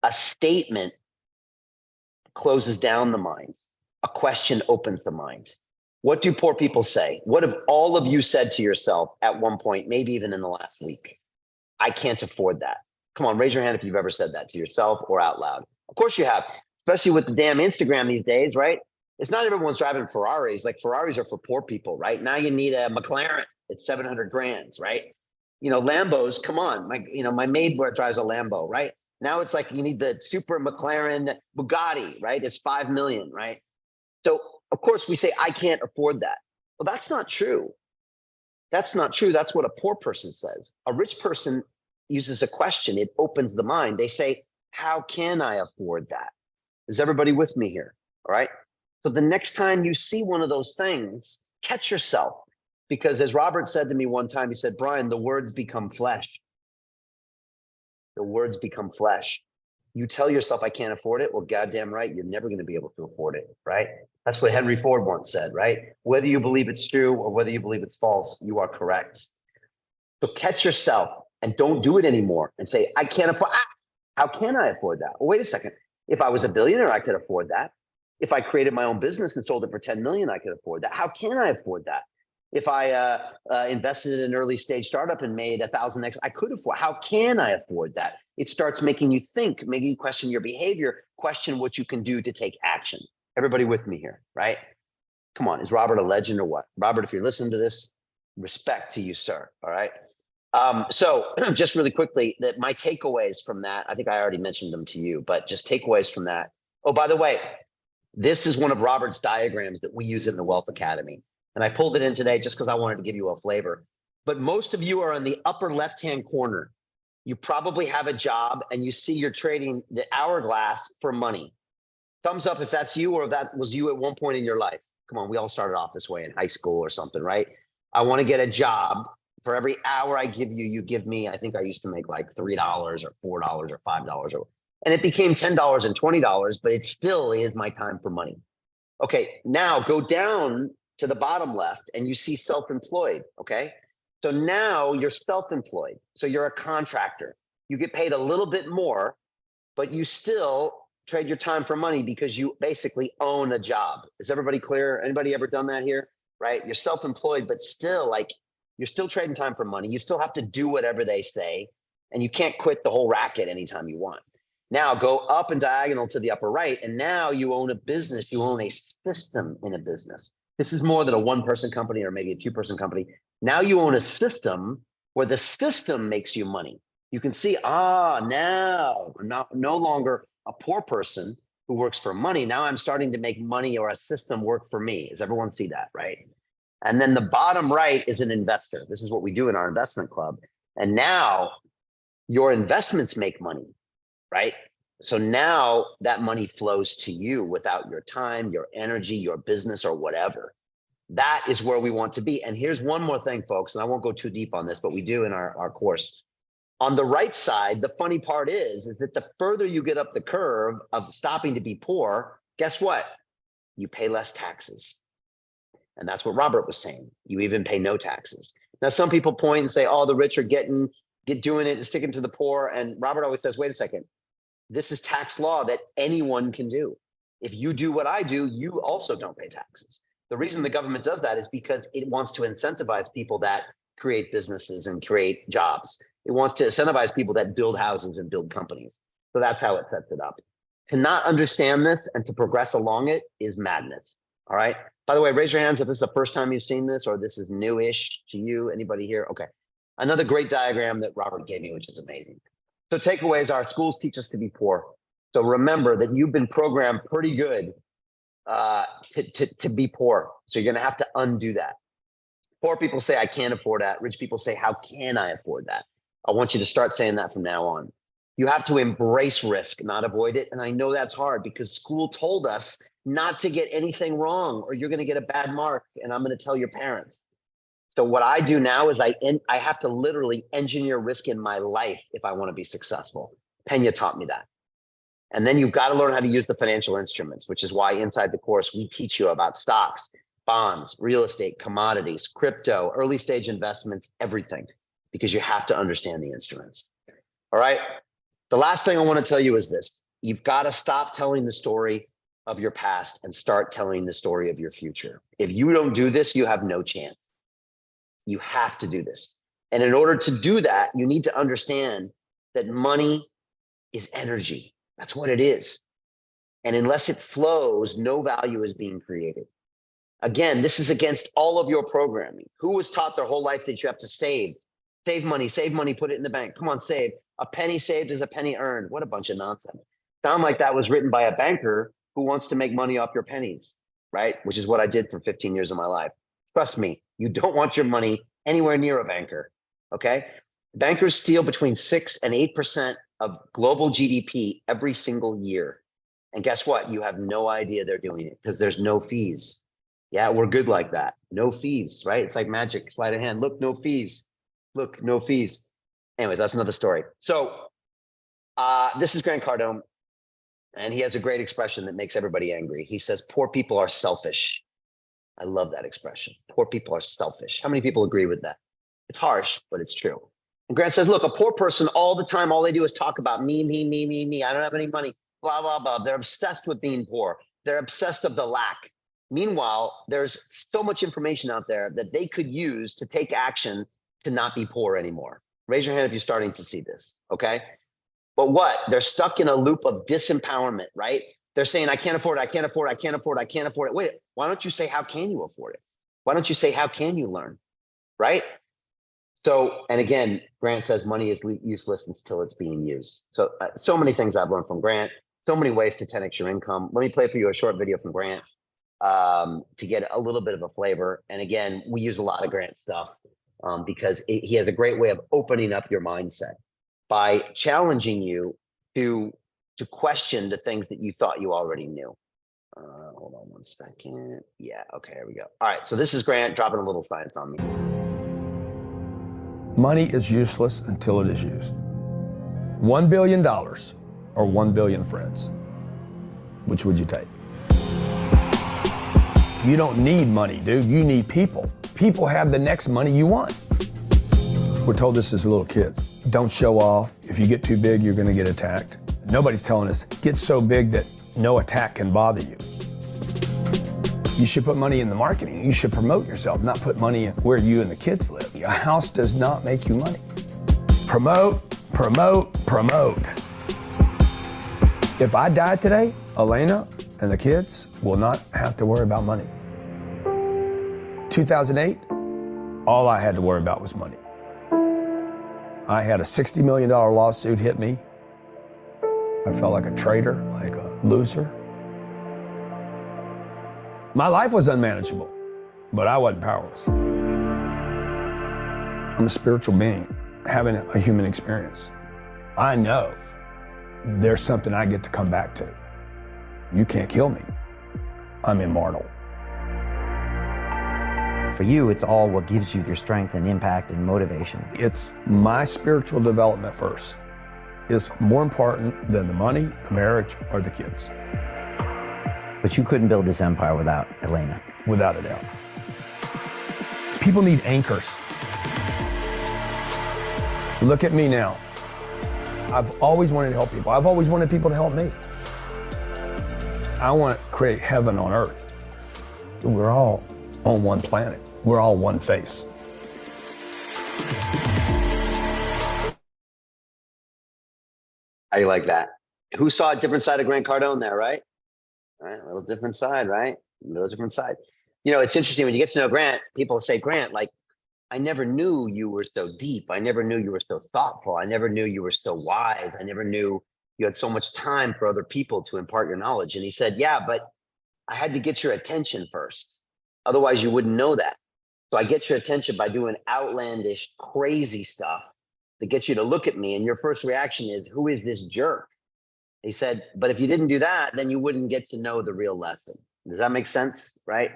a statement closes down the mind. A question opens the mind. What do poor people say? What have all of you said to yourself at one point, maybe even in the last week? I can't afford that. Come on, raise your hand if you've ever said that to yourself or out loud. Of course you have, especially with the damn Instagram these days, right? It's not everyone's driving Ferraris. Like Ferraris are for poor people, right? Now you need a McLaren. It's 700 grand, right? Lambos, come on. My maid drives a Lambo, right? Now it's like you need the super McLaren Bugatti, right? It's 5 million, right? So of course we say, I can't afford that. Well, that's not true. That's not true. That's what a poor person says. A rich person uses a question. It opens the mind. They say, how can I afford that? Is everybody with me here? All right. So the next time you see one of those things, catch yourself. Because as Robert said to me one time, he said, Brian, the words become flesh. The words become flesh. You tell yourself, I can't afford it. Well, goddamn right, you're never going to be able to afford it, right? That's what Henry Ford once said, right? Whether you believe it's true or whether you believe it's false, you are correct. So catch yourself and don't do it anymore and say, I can't afford, how can I afford that? Well, wait a second. If I was a billionaire, I could afford that. If I created my own business and sold it for 10 million, I could afford that. How can I afford that? If I invested in an early stage startup and made 1,000x, I could afford. How can I afford that? It starts making you think, making you question your behavior, question what you can do to take action. Everybody with me here, right? Come on, is Robert a legend or what? Robert, if you're listening to this, respect to you, sir. All right. So just really quickly, that my takeaways from that, I think I already mentioned them to you, but just takeaways from that. Oh, by the way, this is one of Robert's diagrams that we use in the Wealth Academy. And I pulled it in today just because I wanted to give you a flavor. But most of you are in the upper left-hand corner. You probably have a job and you see you're trading the hourglass for money. Thumbs up if that's you or if that was you at one point in your life. Come on, we all started off this way in high school or something, right? I want to get a job. For every hour I give you, you give me, I think I used to make like $3 or $4 or $5 and it became $10 and $20, but it still is my time for money. Okay, now go down to the bottom left and you see self-employed, okay? So now you're self-employed. So you're a contractor. You get paid a little bit more, but you still trade your time for money because you basically own a job. Is everybody clear? Anybody ever done that here? Right? You're self-employed, but still like you're still trading time for money. You still have to do whatever they say, and you can't quit the whole racket anytime you want. Now go up and diagonal to the upper right, and now you own a business. You own a system in a business. This is more than a one-person company or maybe a two-person company. Now you own a system where the system makes you money. You can see, now I'm no longer a poor person who works for money. Now I'm starting to make money or a system work for me. Does everyone see that, right? And then the bottom right is an investor. This is what we do in our investment club. And now your investments make money, right? So now that money flows to you without your time, your energy, your business, or whatever. That is where we want to be. And here's one more thing, folks, and I won't go too deep on this, but we do in our course. On the right side, the funny part is that the further you get up the curve of stopping to be poor, guess what? You pay less taxes. And that's what Robert was saying. You even pay no taxes. Now, some people point and say, oh, the rich are doing it and sticking to the poor. And Robert always says, wait a second, this is tax law that anyone can do. If you do what I do, you also don't pay taxes. The reason the government does that is because it wants to incentivize people that create businesses and create jobs. It wants to incentivize people that build houses and build companies. So that's how it sets it up. To not understand this and to progress along it is madness. All right. By the way, raise your hands if this is the first time you've seen this or this is newish to you. Anybody here? Okay. Another great diagram that Robert gave me, which is amazing. So takeaways are schools teach us to be poor. So remember that you've been programmed pretty good to be poor. So you're going to have to undo that. Poor people say, I can't afford that. Rich people say, how can I afford that? I want you to start saying that from now on. You have to embrace risk, not avoid it. And I know that's hard because school told us not to get anything wrong or you're going to get a bad mark. And I'm going to tell your parents. So what I do now is I have to literally engineer risk in my life if I want to be successful. Pena taught me that. And then you've got to learn how to use the financial instruments, which is why inside the course, we teach you about stocks, bonds, real estate, commodities, crypto, early stage investments, everything, because you have to understand the instruments. All right. The last thing I want to tell you is this. You've got to stop telling the story of your past and start telling the story of your future. If you don't do this, you have no chance. You have to do this. And in order to do that, you need to understand that money is energy. That's what it is. And unless it flows, no value is being created. Again, this is against all of your programming. Who was taught their whole life that you have to save money, put it in the bank. Come on, save. A penny saved is a penny earned. What a bunch of nonsense. Sound like that was written by a banker who wants to make money off your pennies, right? Which is what I did for 15 years of my life. Trust me, you don't want your money anywhere near a banker, okay? Bankers steal between 6 and 8% of global GDP every single year. And guess what? You have no idea they're doing it because there's no fees. Yeah, we're good like that. No fees, right? It's like magic, sleight of hand. Look, no fees. Look, no fees. Anyways, that's another story. So this is Grant Cardone, and he has a great expression that makes everybody angry. He says, poor people are selfish. I love that expression. Poor people are selfish. How many people agree with that? It's harsh, but it's true. And Grant says, look, a poor person all the time, all they do is talk about me. I don't have any money, blah, blah, blah. They're obsessed with being poor. They're obsessed of the lack. Meanwhile, there's so much information out there that they could use to take action to not be poor anymore. Raise your hand if you're starting to see this, okay? But what? They're stuck in a loop of disempowerment, right? They're saying, I can't afford it, I can't afford it, I can't afford it, I can't afford it. Wait, why don't you say, how can you afford it? Why don't you say, how can you learn? Right? So, and again, Grant says money is useless until it's being used. So, so many things I've learned from Grant, so many ways to 10x your income. Let me play for you a short video from Grant to get a little bit of a flavor. And again, we use a lot of Grant stuff because he has a great way of opening up your mindset by challenging you to question the things that you thought you already knew. Hold on one second. Yeah, okay, here we go. All right, so this is Grant dropping a little science on me. Money is useless until it is used. $1 billion or 1 billion friends. Which would you take? You don't need money, dude. You need people. People have the next money you want. We're told this as little kids. Don't show off. If you get too big, you're gonna get attacked. Nobody's telling us, get so big that no attack can bother you. You should put money in the marketing. You should promote yourself, not put money in where you and the kids live. A house does not make you money. Promote, promote, promote. If I die today, Elena and the kids will not have to worry about money. 2008, all I had to worry about was money. I had a $60 million lawsuit hit me. I felt like a traitor, like a loser. My life was unmanageable, but I wasn't powerless. I'm a spiritual being having a human experience. I know there's something I get to come back to. You can't kill me. I'm immortal. For you, it's all what gives you your strength and impact and motivation. It's my spiritual development first is more important than the money, the marriage, or the kids. But you couldn't build this empire without Elena. Without a doubt. People need anchors. Look at me now. I've always wanted to help people. I've always wanted people to help me. I want to create heaven on earth. We're all on one planet. We're all one face. How you like that? Who saw a different side of Grant Cardone there, right? All right, a little different side, right? A little different side. You know, it's interesting when you get to know Grant, people say, Grant, like, I never knew you were so deep. I never knew you were so thoughtful. I never knew you were so wise. I never knew you had so much time for other people to impart your knowledge. And he said, yeah, but I had to get your attention first. Otherwise, you wouldn't know that. So I get your attention by doing outlandish, crazy stuff that gets you to look at me. And your first reaction is, who is this jerk? He said, but if you didn't do that, then you wouldn't get to know the real lesson. Does that make sense? Right?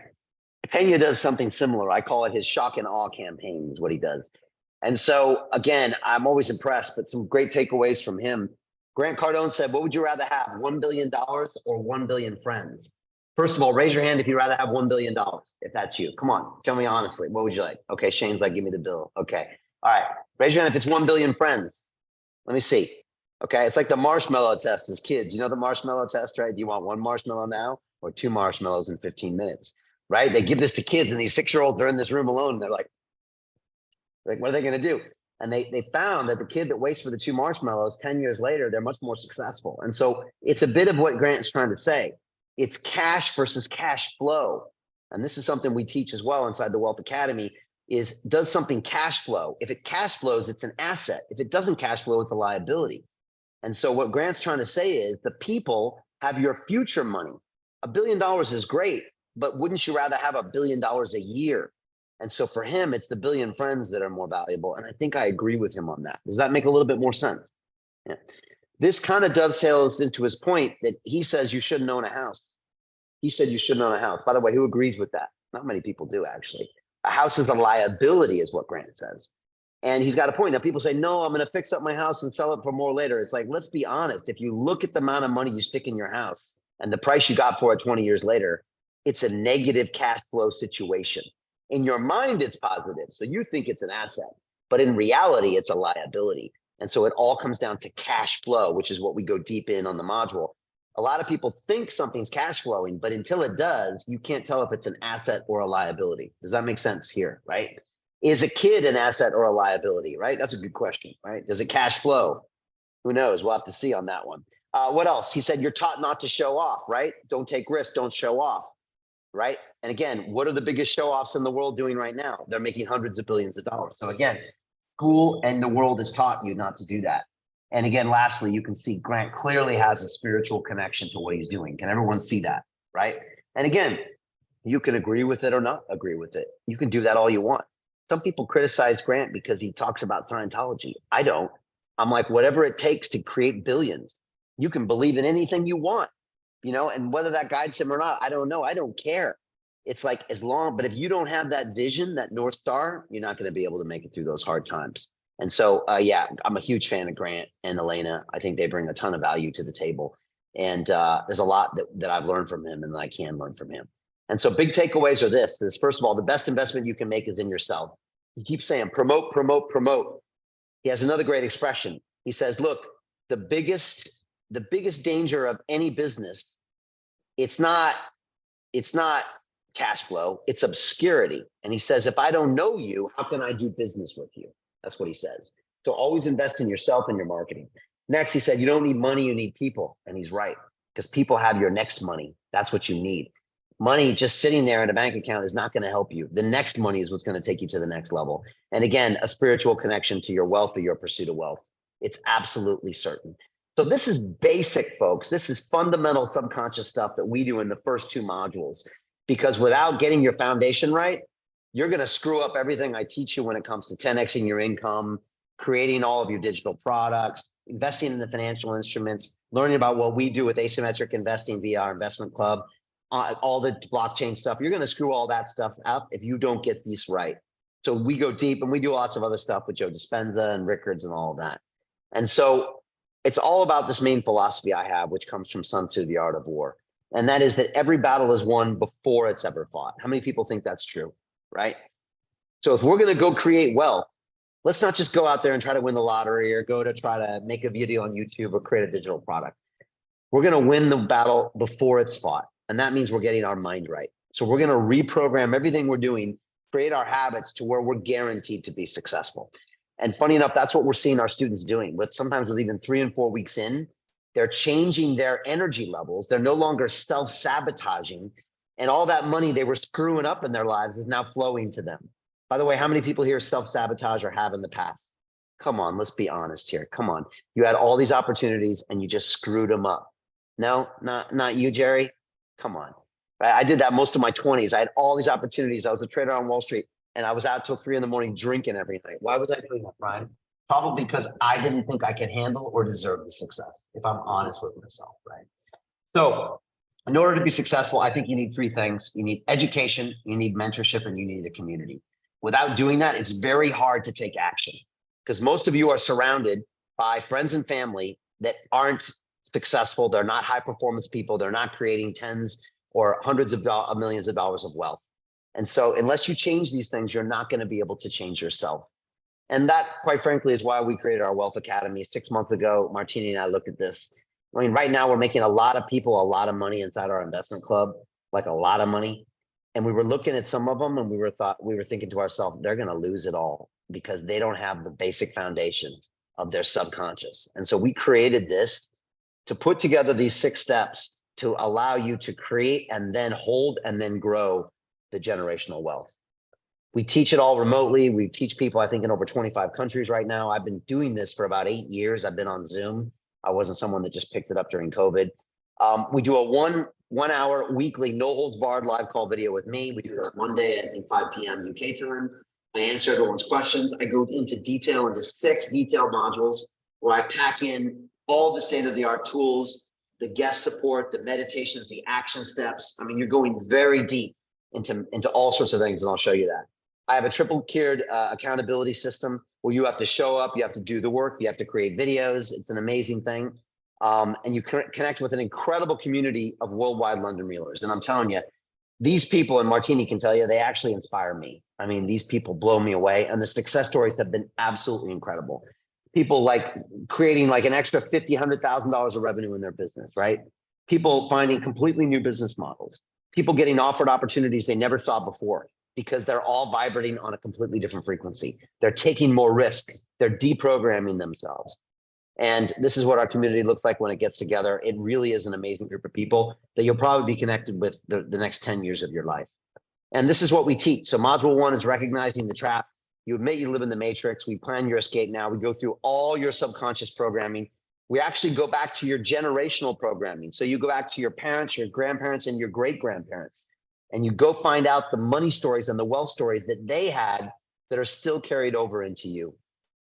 Pena does something similar. I call it his shock and awe campaign is what he does. And so again, I'm always impressed, but some great takeaways from him. Grant Cardone said, what would you rather have, $1 billion or 1 billion friends? First of all, raise your hand if you'd rather have $1 billion, if that's you. Come on, tell me honestly, what would you like? Okay, Shane's like, give me the bill. Okay, all right, raise your hand if it's 1 billion friends. Let me see. Okay, it's like the marshmallow test as kids. You know the marshmallow test, right? Do you want 1 marshmallow now or 2 marshmallows in 15 minutes? Right? They give this to kids and these 6-year-olds are in this room alone. And they're like, what are they going to do? And they found that the kid that waits for the 2 marshmallows, 10 years later, they're much more successful. And so it's a bit of what Grant's trying to say. It's cash versus cash flow. And this is something we teach as well inside the Wealth Academy is, does something cash flow? If it cash flows, it's an asset. If it doesn't cash flow, it's a liability. And so what Grant's trying to say is the people have your future money. $1 billion is great, but wouldn't you rather have $1 billion a year? And so for him, it's the billion friends that are more valuable. And I think I agree with him on that. Does that make a little bit more sense? Yeah. This kind of dovetails into his point that he says you shouldn't own a house. He said you shouldn't own a house. By the way, who agrees with that? Not many people do, actually. A house is a liability is what Grant says. And he's got a point. Now people say, no, I'm going to fix up my house and sell it for more later. It's like, let's be honest. If you look at the amount of money you stick in your house and the price you got for it 20 years later, it's a negative cash flow situation. In your mind, it's positive. So you think it's an asset, but in reality, it's a liability. And so it all comes down to cash flow, which is what we go deep in on the module. A lot of people think something's cash flowing, but until it does, you can't tell if it's an asset or a liability. Does that make sense here, right? Is a kid an asset or a liability, right? That's a good question, right? Does it cash flow? Who knows? We'll have to see on that one. What else? He said, you're taught not to show off, right? Don't take risks, don't show off, right? And again, what are the biggest show offs in the world doing right now? They're making hundreds of billions of dollars. So again, school and the world has taught you not to do that. And again, lastly, you can see Grant clearly has a spiritual connection to what he's doing. Can everyone see that, right? And again, you can agree with it or not agree with it. You can do that all you want. Some people criticize Grant because he talks about Scientology. I don't. I'm like, whatever it takes to create billions, you can believe in anything you want, and whether that guides him or not, I don't know. I don't care. It's like, but if you don't have that vision, that North Star, you're not going to be able to make it through those hard times. And so, yeah, I'm a huge fan of Grant and Elena. I think they bring a ton of value to the table. And there's a lot that I've learned from him and that I can learn from him. And so big takeaways are this. First of all, the best investment you can make is in yourself. He keeps saying, promote, promote, promote. He has another great expression. He says, look, the biggest danger of any business, it's not cash flow, it's obscurity. And he says, if I don't know you, how can I do business with you? That's what he says. So always invest in yourself and your marketing. Next, he said, you don't need money, you need people. And he's right, because people have your next money. That's what you need. Money just sitting there in a bank account is not going to help you. The next money is what's going to take you to the next level. And again, a spiritual connection to your wealth or your pursuit of wealth. It's absolutely certain. So this is basic, folks. This is fundamental subconscious stuff that we do in the first 2 modules, because without getting your foundation right, you're going to screw up everything I teach you when it comes to 10xing your income, creating all of your digital products, investing in the financial instruments, learning about what we do with asymmetric investing via our investment club, all the blockchain stuff. You're going to screw all that stuff up if you don't get these right. So we go deep, and we do lots of other stuff with Joe Dispenza and Rickards and all of that. And so it's all about this main philosophy I have, which comes from Sun Tzu, The Art of War. And that is that every battle is won before it's ever fought. How many people think that's true, right? So if we're going to go create wealth, let's not just go out there and try to win the lottery or go to try to make a video on YouTube or create a digital product. We're going to win the battle before it's fought. And that means we're getting our mind right. So we're going to reprogram everything we're doing, create our habits to where we're guaranteed to be successful. And funny enough, that's what we're seeing our students doing. Sometimes with even 3 and 4 weeks in, they're changing their energy levels. They're no longer self-sabotaging. And all that money they were screwing up in their lives is now flowing to them. By the way, how many people here self-sabotage or have in the past? Come on, let's be honest here. Come on. You had all these opportunities and you just screwed them up. No, not you, Jerry. Come on. Right? I did that most of my 20s. I had all these opportunities. I was a trader on Wall Street, and I was out till 3 a.m. drinking every night. Why was I doing that, Brian? Probably because I didn't think I could handle or deserve the success, if I'm honest with myself, right? So in order to be successful, I think you need 3 things. You need education, you need mentorship, and you need a community. Without doing that, it's very hard to take action, because most of you are surrounded by friends and family that aren't successful. They're not high performance people. They're not creating tens or hundreds of millions of dollars of wealth. And so unless you change these things, you're not going to be able to change yourself. And that, quite frankly, is why we created our Wealth Academy 6 months ago. Martini and I looked at this. I mean, right now we're making a lot of people a lot of money inside our investment club, like a lot of money. And we were looking at some of them, and we were thinking to ourselves, they're going to lose it all because they don't have the basic foundations of their subconscious. And so we created this to put together these 6 steps to allow you to create and then hold and then grow the generational wealth. We teach it all remotely. We teach people, I think, in over 25 countries right now. I've been doing this for about 8 years. I've been on Zoom. I wasn't someone that just picked it up during COVID. We do a one hour weekly, no holds barred live call video with me. We do it on Monday at 5 p.m. UK time. I answer everyone's questions. I go into detail into 6 detailed modules where I pack in all the state-of-the-art tools, the guest support, the meditations, the action steps. I mean, you're going very deep into all sorts of things, and I'll show you that. I have a triple-tiered accountability system where you have to show up, you have to do the work, you have to create videos. It's an amazing thing. And you connect with an incredible community of worldwide London Realers. And I'm telling you, these people, and Martini can tell you, they actually inspire me. I mean, these people blow me away, and the success stories have been absolutely incredible. People like creating like an extra $50,000, $100,000 of revenue in their business, right? People finding completely new business models. People getting offered opportunities they never saw before because they're all vibrating on a completely different frequency. They're taking more risk. They're deprogramming themselves. And this is what our community looks like when it gets together. It really is an amazing group of people that you'll probably be connected with the next 10 years of your life. And this is what we teach. So module 1 is recognizing the trap. You admit you live in the matrix. We plan your escape now. We go through all your subconscious programming. We actually go back to your generational programming. So you go back to your parents, your grandparents, and your great-grandparents, and you go find out the money stories and the wealth stories that they had that are still carried over into you.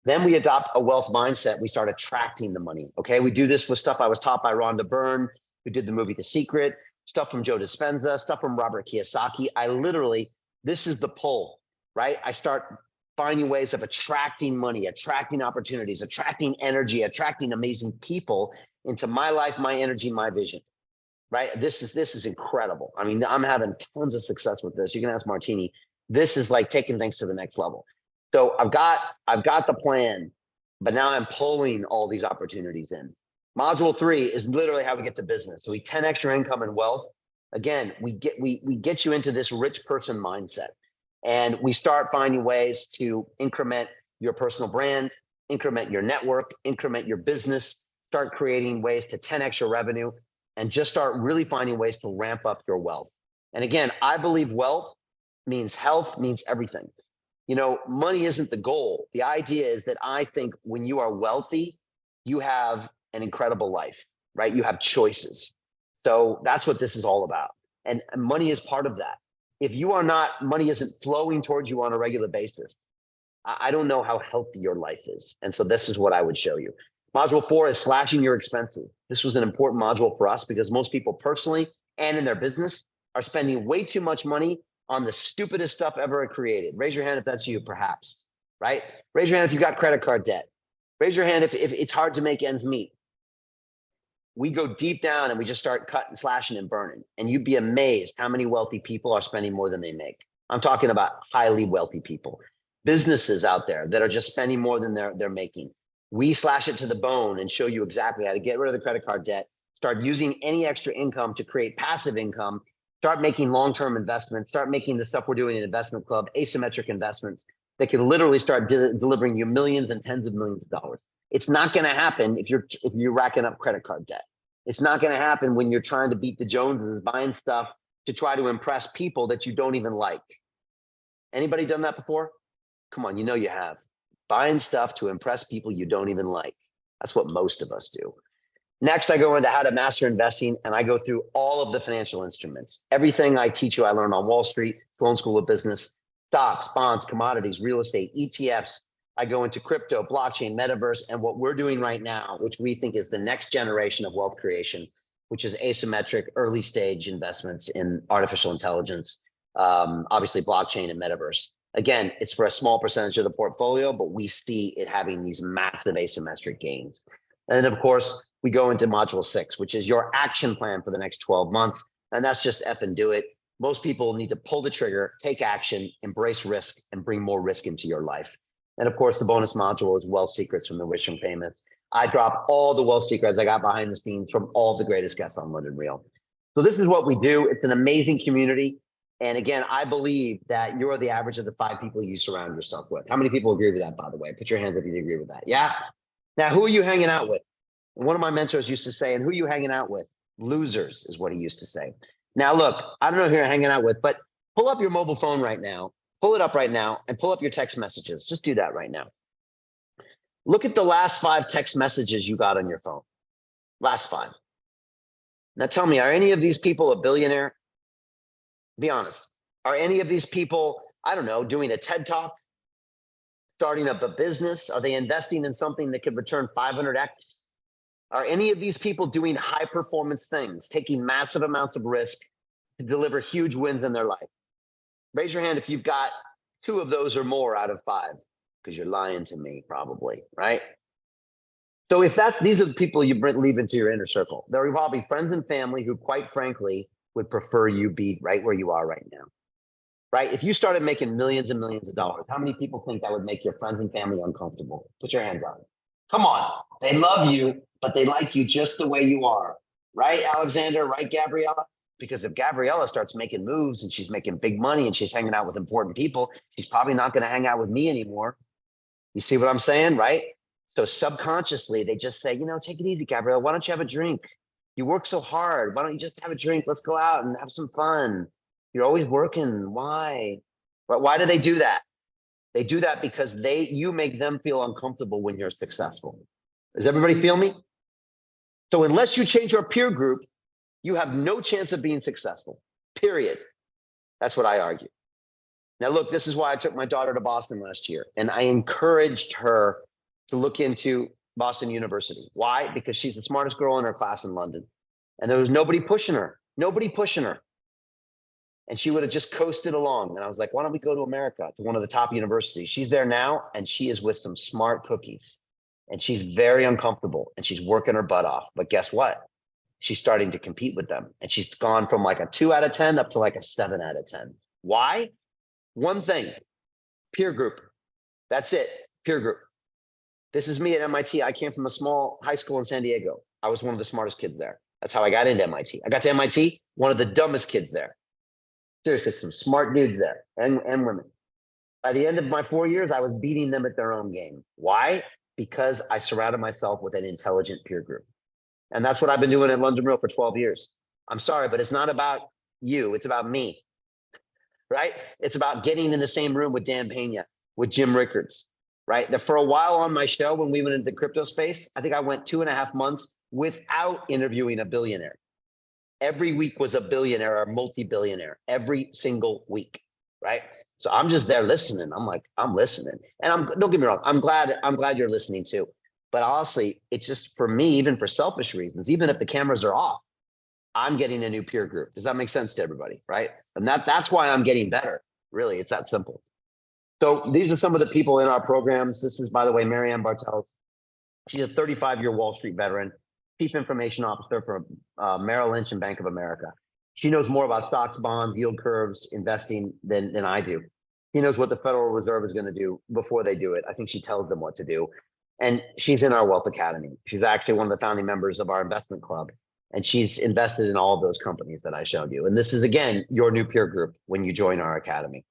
Then we adopt a wealth mindset. We start attracting the money. Okay. We do this with stuff I was taught by Rhonda Byrne, who did the movie The Secret, stuff from Joe Dispenza, stuff from Robert Kiyosaki. This is the pull, right? I start finding ways of attracting money, attracting opportunities, attracting energy, attracting amazing people into my life, my energy, my vision, right? This is incredible. I mean, I'm having tons of success with this. You can ask Martini. This is like taking things to the next level. So I've got the plan, but now I'm pulling all these opportunities in. Module 3 is literally how we get to business. So we 10x your income and wealth. Again, we get you into this rich person mindset, and we start finding ways to increment your personal brand, increment your network, increment your business, start creating ways to 10x your revenue, and just start really finding ways to ramp up your wealth. And again, I believe wealth means health, means everything. You know, money isn't the goal. The idea is that I think when you are wealthy, you have an incredible life, right? You have choices. So that's what this is all about. And money is part of that. If you are not, money isn't flowing towards you on a regular basis, I don't know how healthy your life is. And so this is what I would show you. Module 4 is slashing your expenses. This was an important module for us because most people personally and in their business are spending way too much money on the stupidest stuff ever created. Raise your hand if that's you, perhaps, right? Raise your hand if you got credit card debt. Raise your hand if it's hard to make ends meet. We go deep down and we just start cutting, slashing, and burning. And you'd be amazed how many wealthy people are spending more than they make. I'm talking about highly wealthy people. Businesses out there that are just spending more than they're making. We slash it to the bone and show you exactly how to get rid of the credit card debt, start using any extra income to create passive income, start making long-term investments, start making the stuff we're doing in Investment Club, asymmetric investments that can literally start delivering you millions and tens of millions of dollars. It's not going to happen if you're racking up credit card debt. It's not going to happen when you're trying to beat the Joneses, buying stuff to try to impress people that you don't even like. Anybody done that before? Come on, you know you have. Buying stuff to impress people you don't even like. That's what most of us do. Next, I go into how to master investing, and I go through all of the financial instruments. Everything I teach you, I learned on Wall Street, Sloan School of Business, stocks, bonds, commodities, real estate, ETFs. I go into crypto, blockchain, metaverse, and what we're doing right now, which we think is the next generation of wealth creation, which is asymmetric early stage investments in artificial intelligence, obviously blockchain and metaverse. Again, it's for a small percentage of the portfolio, but we see it having these massive asymmetric gains. And then of course, we go into module 6, which is your action plan for the next 12 months. And that's just F and do it. Most people need to pull the trigger, take action, embrace risk, and bring more risk into your life. And of course, the bonus module is wealth secrets from the Rich and Famous. I drop all the wealth secrets I got behind the scenes from all the greatest guests on London Real. So this is what we do. It's an amazing community. And again, I believe that you're the average of the 5 people you surround yourself with. How many people agree with that, by the way? Put your hands up if you agree with that. Yeah? Now, who are you hanging out with? And one of my mentors used to say, and who are you hanging out with? Losers is what he used to say. Now, look, I don't know who you're hanging out with, but pull up your mobile phone right now. Pull it up right now and pull up your text messages. Just do that right now. Look at the last 5 text messages you got on your phone. Last 5. Now tell me, are any of these people a billionaire? Be honest. Are any of these people, I don't know, doing a TED Talk? Starting up a business? Are they investing in something that could return 500x? Are any of these people doing high performance things, taking massive amounts of risk to deliver huge wins in their life? Raise your hand if you've got 2 of those or more out of 5, because you're lying to me probably, right? So if these are the people you leave into your inner circle, they're probably friends and family who quite frankly would prefer you be right where you are right now, right? If you started making millions and millions of dollars, how many people think that would make your friends and family uncomfortable? Put your hands up. Come on, they love you, but they like you just the way you are. Right, Alexander? Right, Gabriella? Because if Gabriella starts making moves and she's making big money and she's hanging out with important people, she's probably not going to hang out with me anymore. You see what I'm saying, right? So subconsciously, they just say, take it easy, Gabrielle. Why don't you have a drink? You work so hard. Why don't you just have a drink? Let's go out and have some fun. You're always working. Why? But why do they do that? They do that because you make them feel uncomfortable when you're successful. Does everybody feel me? So unless you change your peer group, you have no chance of being successful, period. That's what I argue. Now, look, this is why I took my daughter to Boston last year, and I encouraged her to look into Boston University. Why? Because she's the smartest girl in her class in London, and there was nobody pushing her, and she would have just coasted along. And I was like, why don't we go to America, to one of the top universities? She's there now, and she is with some smart cookies, and she's very uncomfortable, and she's working her butt off. But guess what? She's starting to compete with them, and she's gone from like a 2 out of 10 up to like a 7 out of 10. Why? One thing, peer group. That's it, peer group. This is me at MIT. I came from a small high school in San Diego. I was one of the smartest kids there. That's how I got into MIT. I got to MIT, one of the dumbest kids there. Seriously, some smart dudes there and women. By the end of my 4 years, I was beating them at their own game. Why? Because I surrounded myself with an intelligent peer group. And that's what I've been doing at London Real for 12 years. I'm sorry, but it's not about you. It's about me, right? It's about getting in the same room with Dan Pena, with Jim Rickards, right? That for a while on my show, when we went into the crypto space, I think I went 2.5 months without interviewing a billionaire. Every week was a billionaire or multi-billionaire, every single week, right? So I'm just there listening. I'm listening. And don't get me wrong, I'm glad you're listening too. But honestly, it's just for me, even for selfish reasons, even if the cameras are off, I'm getting a new peer group. Does that make sense to everybody, right? And that's why I'm getting better. Really, it's that simple. So these are some of the people in our programs. This is, by the way, Marianne Bartels. She's a 35-year Wall Street veteran, chief information officer for Merrill Lynch and Bank of America. She knows more about stocks, bonds, yield curves, investing than I do. She knows what the Federal Reserve is going to do before they do it. I think she tells them what to do. And she's in our Wealth Academy. She's actually one of the founding members of our investment club. And she's invested in all of those companies that I showed you. And this is, again, your new peer group when you join our academy.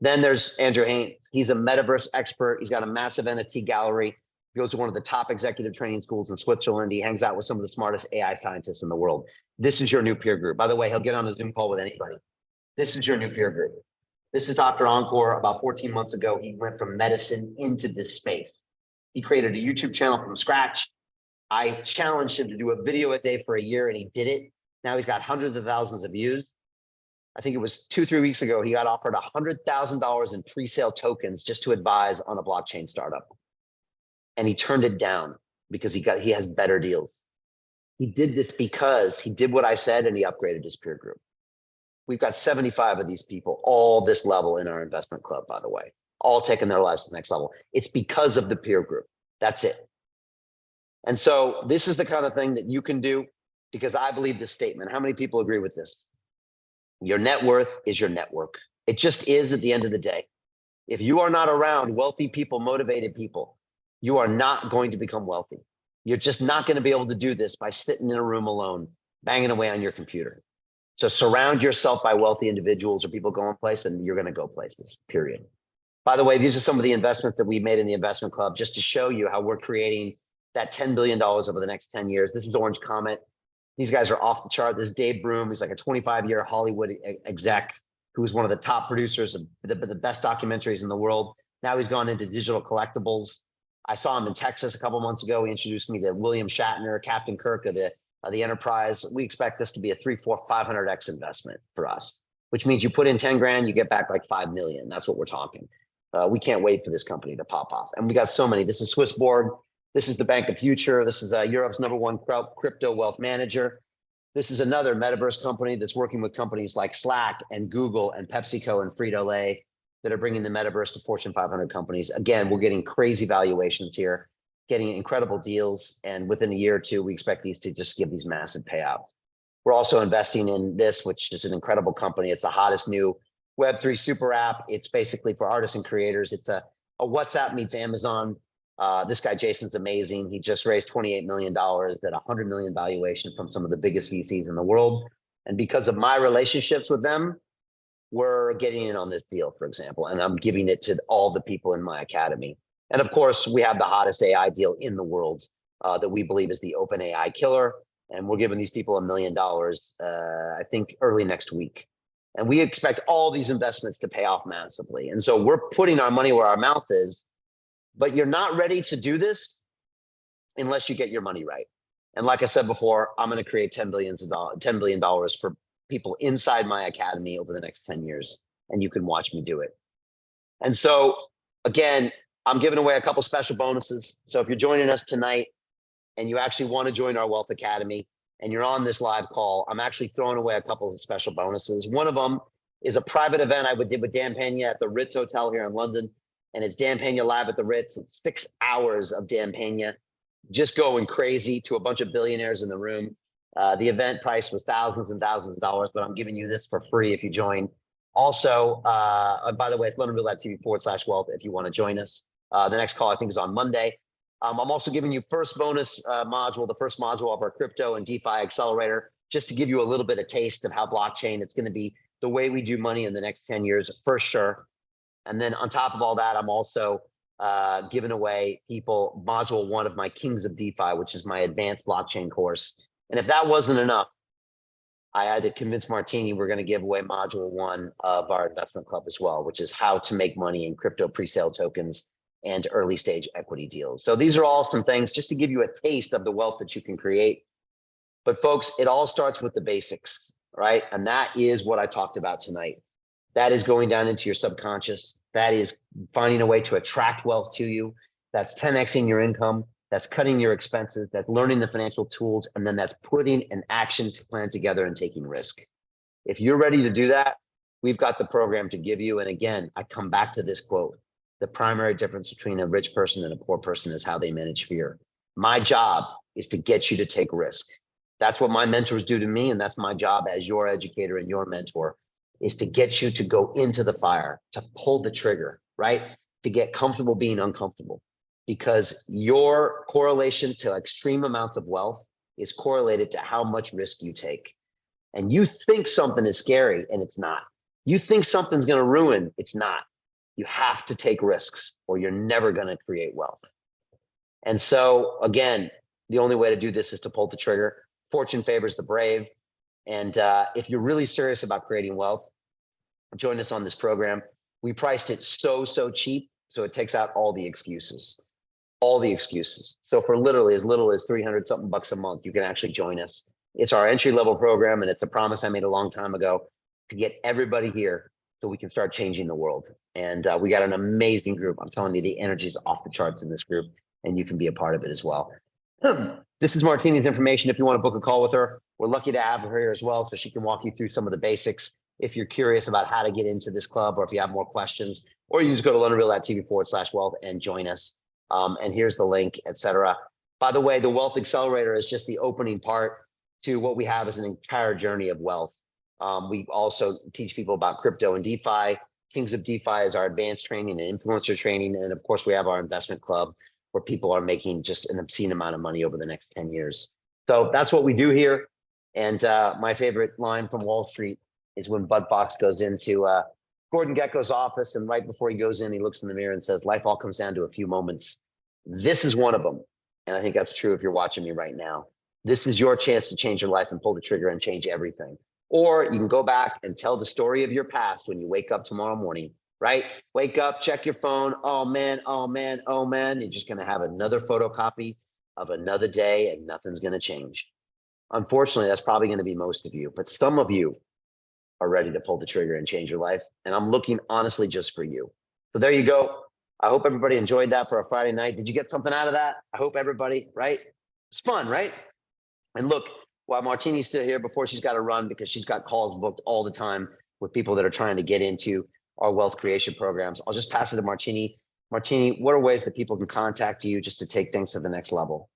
Then there's Andrew Haynes. He's a metaverse expert. He's got a massive NFT gallery. He goes to one of the top executive training schools in Switzerland. He hangs out with some of the smartest AI scientists in the world. This is your new peer group. By the way, he'll get on a Zoom call with anybody. This is your new peer group. This is Dr. Encore. About 14 months ago, he went from medicine into this space. He created a YouTube channel from scratch. I challenged him to do a video a day for a year, and he did it. Now he's got hundreds of thousands of views. I think it was 2-3 weeks ago, he got offered $100,000 in pre-sale tokens just to advise on a blockchain startup. And he turned it down because he has better deals. He did this because he did what I said, and he upgraded his peer group. We've got 75 of these people, all this level in our investment club, by the way, all taking their lives to the next level. It's because of the peer group. That's it. And so this is the kind of thing that you can do, because I believe this statement. How many people agree with this? Your net worth is your network. It just is at the end of the day. If you are not around wealthy people, motivated people, you are not going to become wealthy. You're just not going to be able to do this by sitting in a room alone, banging away on your computer. So surround yourself by wealthy individuals or people going places, and you're going to go places, period. By the way, these are some of the investments that we made in the investment club, just to show you how we're creating that $10 billion over the next 10 years. This is Orange Comet. These guys are off the chart. This is Dave Broom. He's like a 25-year Hollywood exec who's one of the top producers of the best documentaries in the world. Now he's gone into digital collectibles. I saw him in Texas a couple months ago. He introduced me to William Shatner, Captain Kirk of the Enterprise. We expect this to be a 300, 400, 500x investment for us, which means you put in 10 grand, you get back like 5 million. That's what we're talking. We can't wait for this company to pop off. And we got so many. This is Swissborg. This is the Bank of Future. This is Europe's #1 crypto wealth manager. This is another metaverse company that's working with companies like Slack and Google and PepsiCo and Frito-Lay that are bringing the metaverse to Fortune 500 companies. Again, we're getting crazy valuations here, getting incredible deals. And within a year or two, we expect these to just give these massive payouts. We're also investing in this, which is an incredible company. It's the hottest new Web3 super app. It's basically for artists and creators. It's a WhatsApp meets Amazon. This guy, Jason's amazing. He just raised $28 million at 100 million valuation from some of the biggest VCs in the world. And because of my relationships with them, we're getting in on this deal, for example, and I'm giving it to all the people in my academy. And of course, we have the hottest AI deal in the world that we believe is the OpenAI killer. And we're giving these people $1 million, I think early next week. And we expect all these investments to pay off massively. And so we're putting our money where our mouth is, but you're not ready to do this unless you get your money right. And like I said before, I'm going to create $10 billion for people inside my academy over the next 10 years. And you can watch me do it. And so again, I'm giving away a couple special bonuses. So if you're joining us tonight and you actually want to join our Wealth Academy and you're on this live call, I'm actually throwing away a couple of special bonuses. One of them is a private event I did with Dan Pena at the Ritz Hotel here in London. And it's Dan Pena live at the Ritz. It's 6 hours of Dan Pena just going crazy to a bunch of billionaires in the room. The event price was thousands and thousands of dollars, but I'm giving you this for free if you join. Also, by the way, it's LondonReal.tv/wealth if you want to join us. The next call I think is on Monday. I'm also giving you first bonus module, the first module of our crypto and DeFi accelerator, just to give you a little bit of taste of how blockchain, it's going to be the way we do money in the next 10 years for sure. And then on top of all that, I'm also giving away people module 1 of my Kings of DeFi, which is my advanced blockchain course. And if that wasn't enough, I had to convince Martini we're going to give away module 1 of our investment club as well, which is how to make money in crypto pre-sale tokens and early stage equity deals. So these are all some things just to give you a taste of the wealth that you can create. But folks, it all starts with the basics, right? And that is what I talked about tonight. That is going down into your subconscious. That is finding a way to attract wealth to you. That's 10xing your income. That's cutting your expenses. That's learning the financial tools. And then that's putting an action plan together and taking risk. If you're ready to do that, we've got the program to give you. And again, I come back to this quote. The primary difference between a rich person and a poor person is how they manage fear. My job is to get you to take risk. That's what my mentors do to me. And that's my job as your educator and your mentor, is to get you to go into the fire, to pull the trigger, right? To get comfortable being uncomfortable. Because your correlation to extreme amounts of wealth is correlated to how much risk you take. And you think something is scary and it's not. You think something's going to ruin, it's not. You have to take risks or you're never going to create wealth. And so again, the only way to do this is to pull the trigger. Fortune favors the brave. And if you're really serious about creating wealth, join us on this program. We priced it so cheap, so it takes out all the excuses. All the excuses. So for literally as little as 300 something bucks a month, you can actually join us. It's our entry level program, and it's a promise I made a long time ago to get everybody here so we can start changing the world. And we got an amazing group. I'm telling you, the energy is off the charts in this group, and you can be a part of it as well. This is Martini's information. If you want to book a call with her, we're lucky to have her here as well, so she can walk you through some of the basics. If you're curious about how to get into this club, or if you have more questions, or you just go to LondonReal.tv/wealth and join us. And here's the link, etc. By the way, the Wealth Accelerator is just the opening part to what we have as an entire journey of wealth. We also teach people about crypto and DeFi. Kings of DeFi is our advanced training and influencer training. And of course, we have our investment club where people are making just an obscene amount of money over the next 10 years. So that's what we do here. And my favorite line from Wall Street is when Bud Fox goes into Gordon Gekko's office, and right before he goes in, he looks in the mirror and says, life all comes down to a few moments. This is one of them. And I think that's true if you're watching me right now. This is your chance to change your life and pull the trigger and change everything. Or you can go back and tell the story of your past when you wake up tomorrow morning, right? Wake up, check your phone. Oh man, oh man, oh man. You're just gonna have another photocopy of another day and nothing's gonna change. Unfortunately, that's probably gonna be most of you, but some of you are ready to pull the trigger and change your life. And I'm looking honestly just for you. So there you go. I hope everybody enjoyed that for a Friday night. Did you get something out of that? I hope everybody, right? It's fun, right? And look, while Martini's still here, before she's got to run because she's got calls booked all the time with people that are trying to get into our wealth creation programs, I'll just pass it to Martini. Martini, what are ways that people can contact you just to take things to the next level?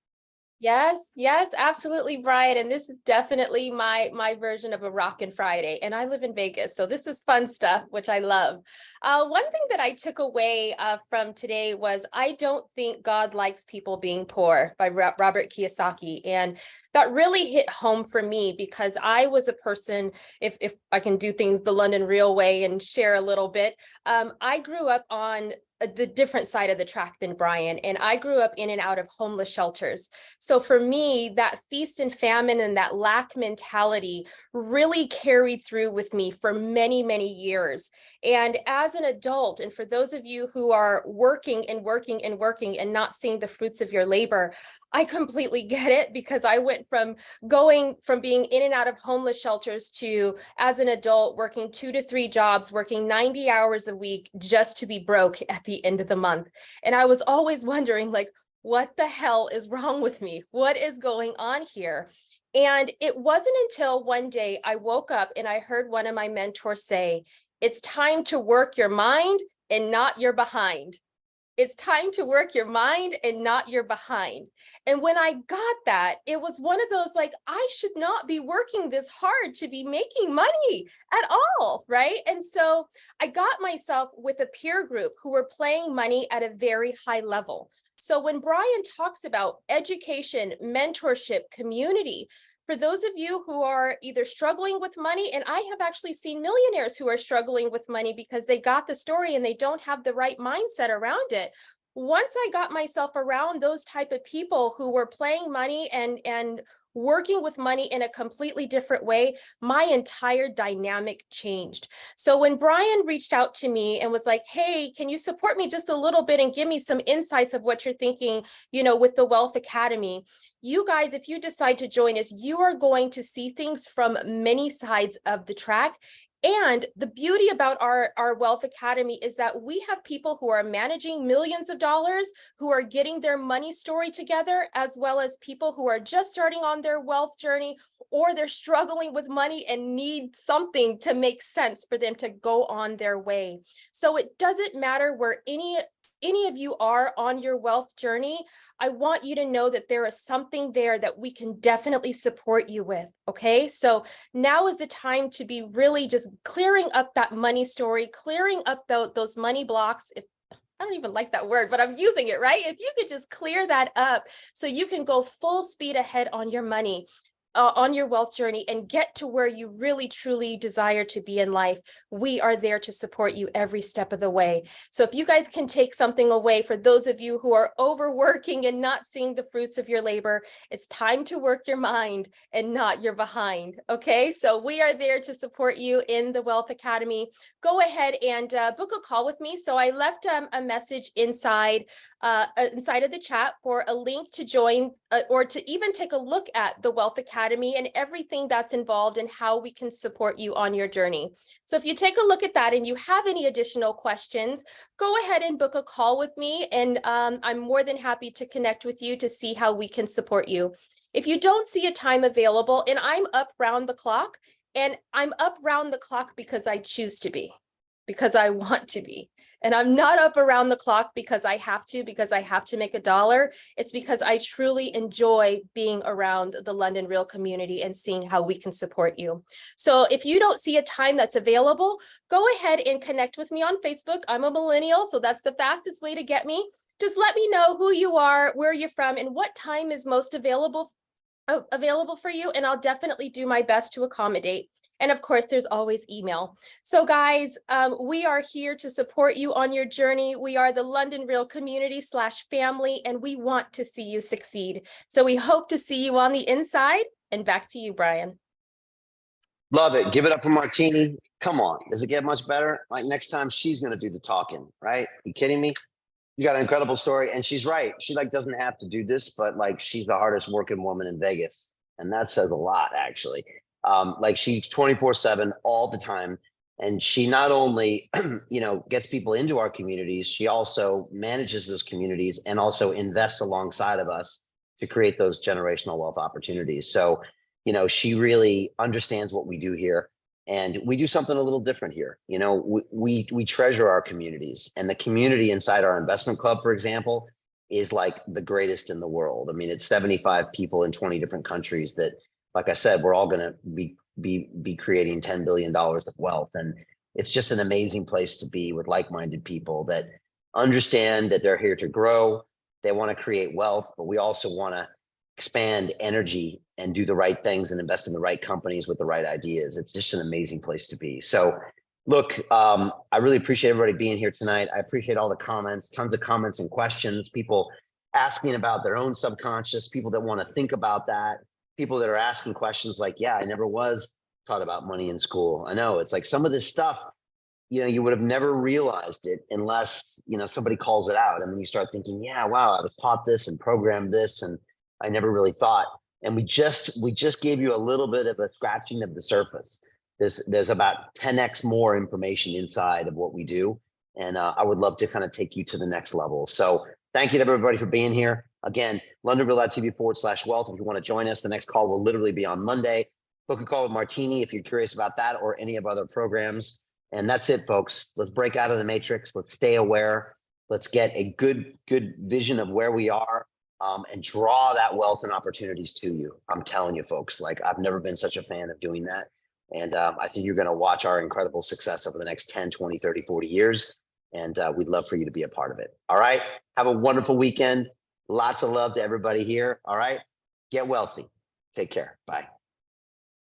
Yes, absolutely, Brian. And this is definitely my version of a rockin' Friday. And I live in Vegas, so this is fun stuff, which I love. One thing that I took away from today was I don't think God likes people being poor by Robert Kiyosaki. And that really hit home for me because I was a person, if I can do things the London Real way and share a little bit, I grew up on the different side of the track than Brian. And I grew up in and out of homeless shelters. So for me, that feast and famine and that lack mentality really carried through with me for many, many years. And as an adult, and for those of you who are working and working and working and not seeing the fruits of your labor, I completely get it, because I went from going from being in and out of homeless shelters to, as an adult, working 2 to 3 jobs, working 90 hours a week just to be broke at the end of the month. And I was always wondering, like, what the hell is wrong with me? What is going on here? And it wasn't until one day I woke up and I heard one of my mentors say, "It's time to work your mind and not your behind." It's time to work your mind and not your behind. And when I got that, it was one of those, like, I should not be working this hard to be making money at all, right? And so I got myself with a peer group who were playing money at a very high level. So when Brian talks about education, mentorship, community, for those of you who are either struggling with money, and I have actually seen millionaires who are struggling with money because they got the story and they don't have the right mindset around it. Once I got myself around those type of people who were playing money and working with money in a completely different way, my entire dynamic changed. So when Brian reached out to me and was like, "Hey, can you support me just a little bit and give me some insights of what you're thinking, with the Wealth Academy?" You guys, if you decide to join us, you are going to see things from many sides of the track. And the beauty about our Wealth Academy is that we have people who are managing millions of dollars, who are getting their money story together, as well as people who are just starting on their wealth journey, or they're struggling with money and need something to make sense for them to go on their way. So it doesn't matter where any of you are on your wealth journey. I want you to know that there is something there that we can definitely support you with. Okay, so now is the time to be really just clearing up that money story, clearing up those money blocks. I don't even like that word, but I'm using it, right? If you could just clear that up so you can go full speed ahead on your money, on your wealth journey, and get to where you really truly desire to be in life, we are there to support you every step of the way. So if you guys can take something away, for those of you who are overworking and not seeing the fruits of your labor, it's time to work your mind and not your behind. Okay, so we are there to support you in the Wealth Academy. Go ahead and book a call with me. So I left a message inside of the chat for a link to join or to even take a look at the Wealth Academy and everything that's involved and how we can support you on your journey. So if you take a look at that and you have any additional questions, go ahead and book a call with me, and I'm more than happy to connect with you to see how we can support you. If you don't see a time available, and I'm up round the clock, and I'm up round the clock because I choose to be, because I want to be. And I'm not up around the clock because I have to make $1. It's because I truly enjoy being around the London Real community and seeing how we can support you. So if you don't see a time that's available, go ahead and connect with me on Facebook. I'm a millennial, so that's the fastest way to get me. Just let me know who you are, where you're from, and what time is most available for you, and I'll definitely do my best to accommodate. And of course, there's always email. So guys, we are here to support you on your journey. We are the London Real community / family, and we want to see you succeed. So we hope to see you on the inside. And back to you, Brian. Love it. Give it up for Martini. Come on. Does it get much better? Like, next time she's going to do the talking, right? You kidding me? You got an incredible story, and she's right. She doesn't have to do this, but she's the hardest working woman in Vegas. And that says a lot, actually. She's 24/7 all the time. And she not only, gets people into our communities, she also manages those communities and also invests alongside of us to create those generational wealth opportunities. So, she really understands what we do here, and we do something a little different here. We treasure our communities, and the community inside our investment club, for example, is like the greatest in the world. I mean, it's 75 people in 20 different countries that, like I said, we're all going to be creating $10 billion of wealth. And it's just an amazing place to be with like-minded people that understand that they're here to grow. They want to create wealth, but we also want to expand energy and do the right things and invest in the right companies with the right ideas. It's just an amazing place to be. So Look, I really appreciate everybody being here tonight. I appreciate all the comments, tons of comments and questions, people asking about their own subconscious, people that want to think about that, people that are asking questions like, yeah, I never was taught about money in school. I know it's like some of this stuff, you would have never realized it unless, somebody calls it out. And then you start thinking, yeah, wow, I was taught this and programmed this, and I never really thought. And we just gave you a little bit of a scratching of the surface. There's about 10x more information inside of what we do. And I would love to kind of take you to the next level. So thank you to everybody for being here. Again, LondonReal.tv/wealth. If you want to join us, the next call will literally be on Monday. Book a call with Martini if you're curious about that or any of other programs. And that's it, folks. Let's break out of the matrix. Let's stay aware. Let's get a good vision of where we are, and draw that wealth and opportunities to you. I'm telling you, folks, like I've never been such a fan of doing that. And I think you're going to watch our incredible success over the next 10, 20, 30, 40 years. And we'd love for you to be a part of it. All right. Have a wonderful weekend. Lots of love to everybody here. All right. Get wealthy. Take care. Bye.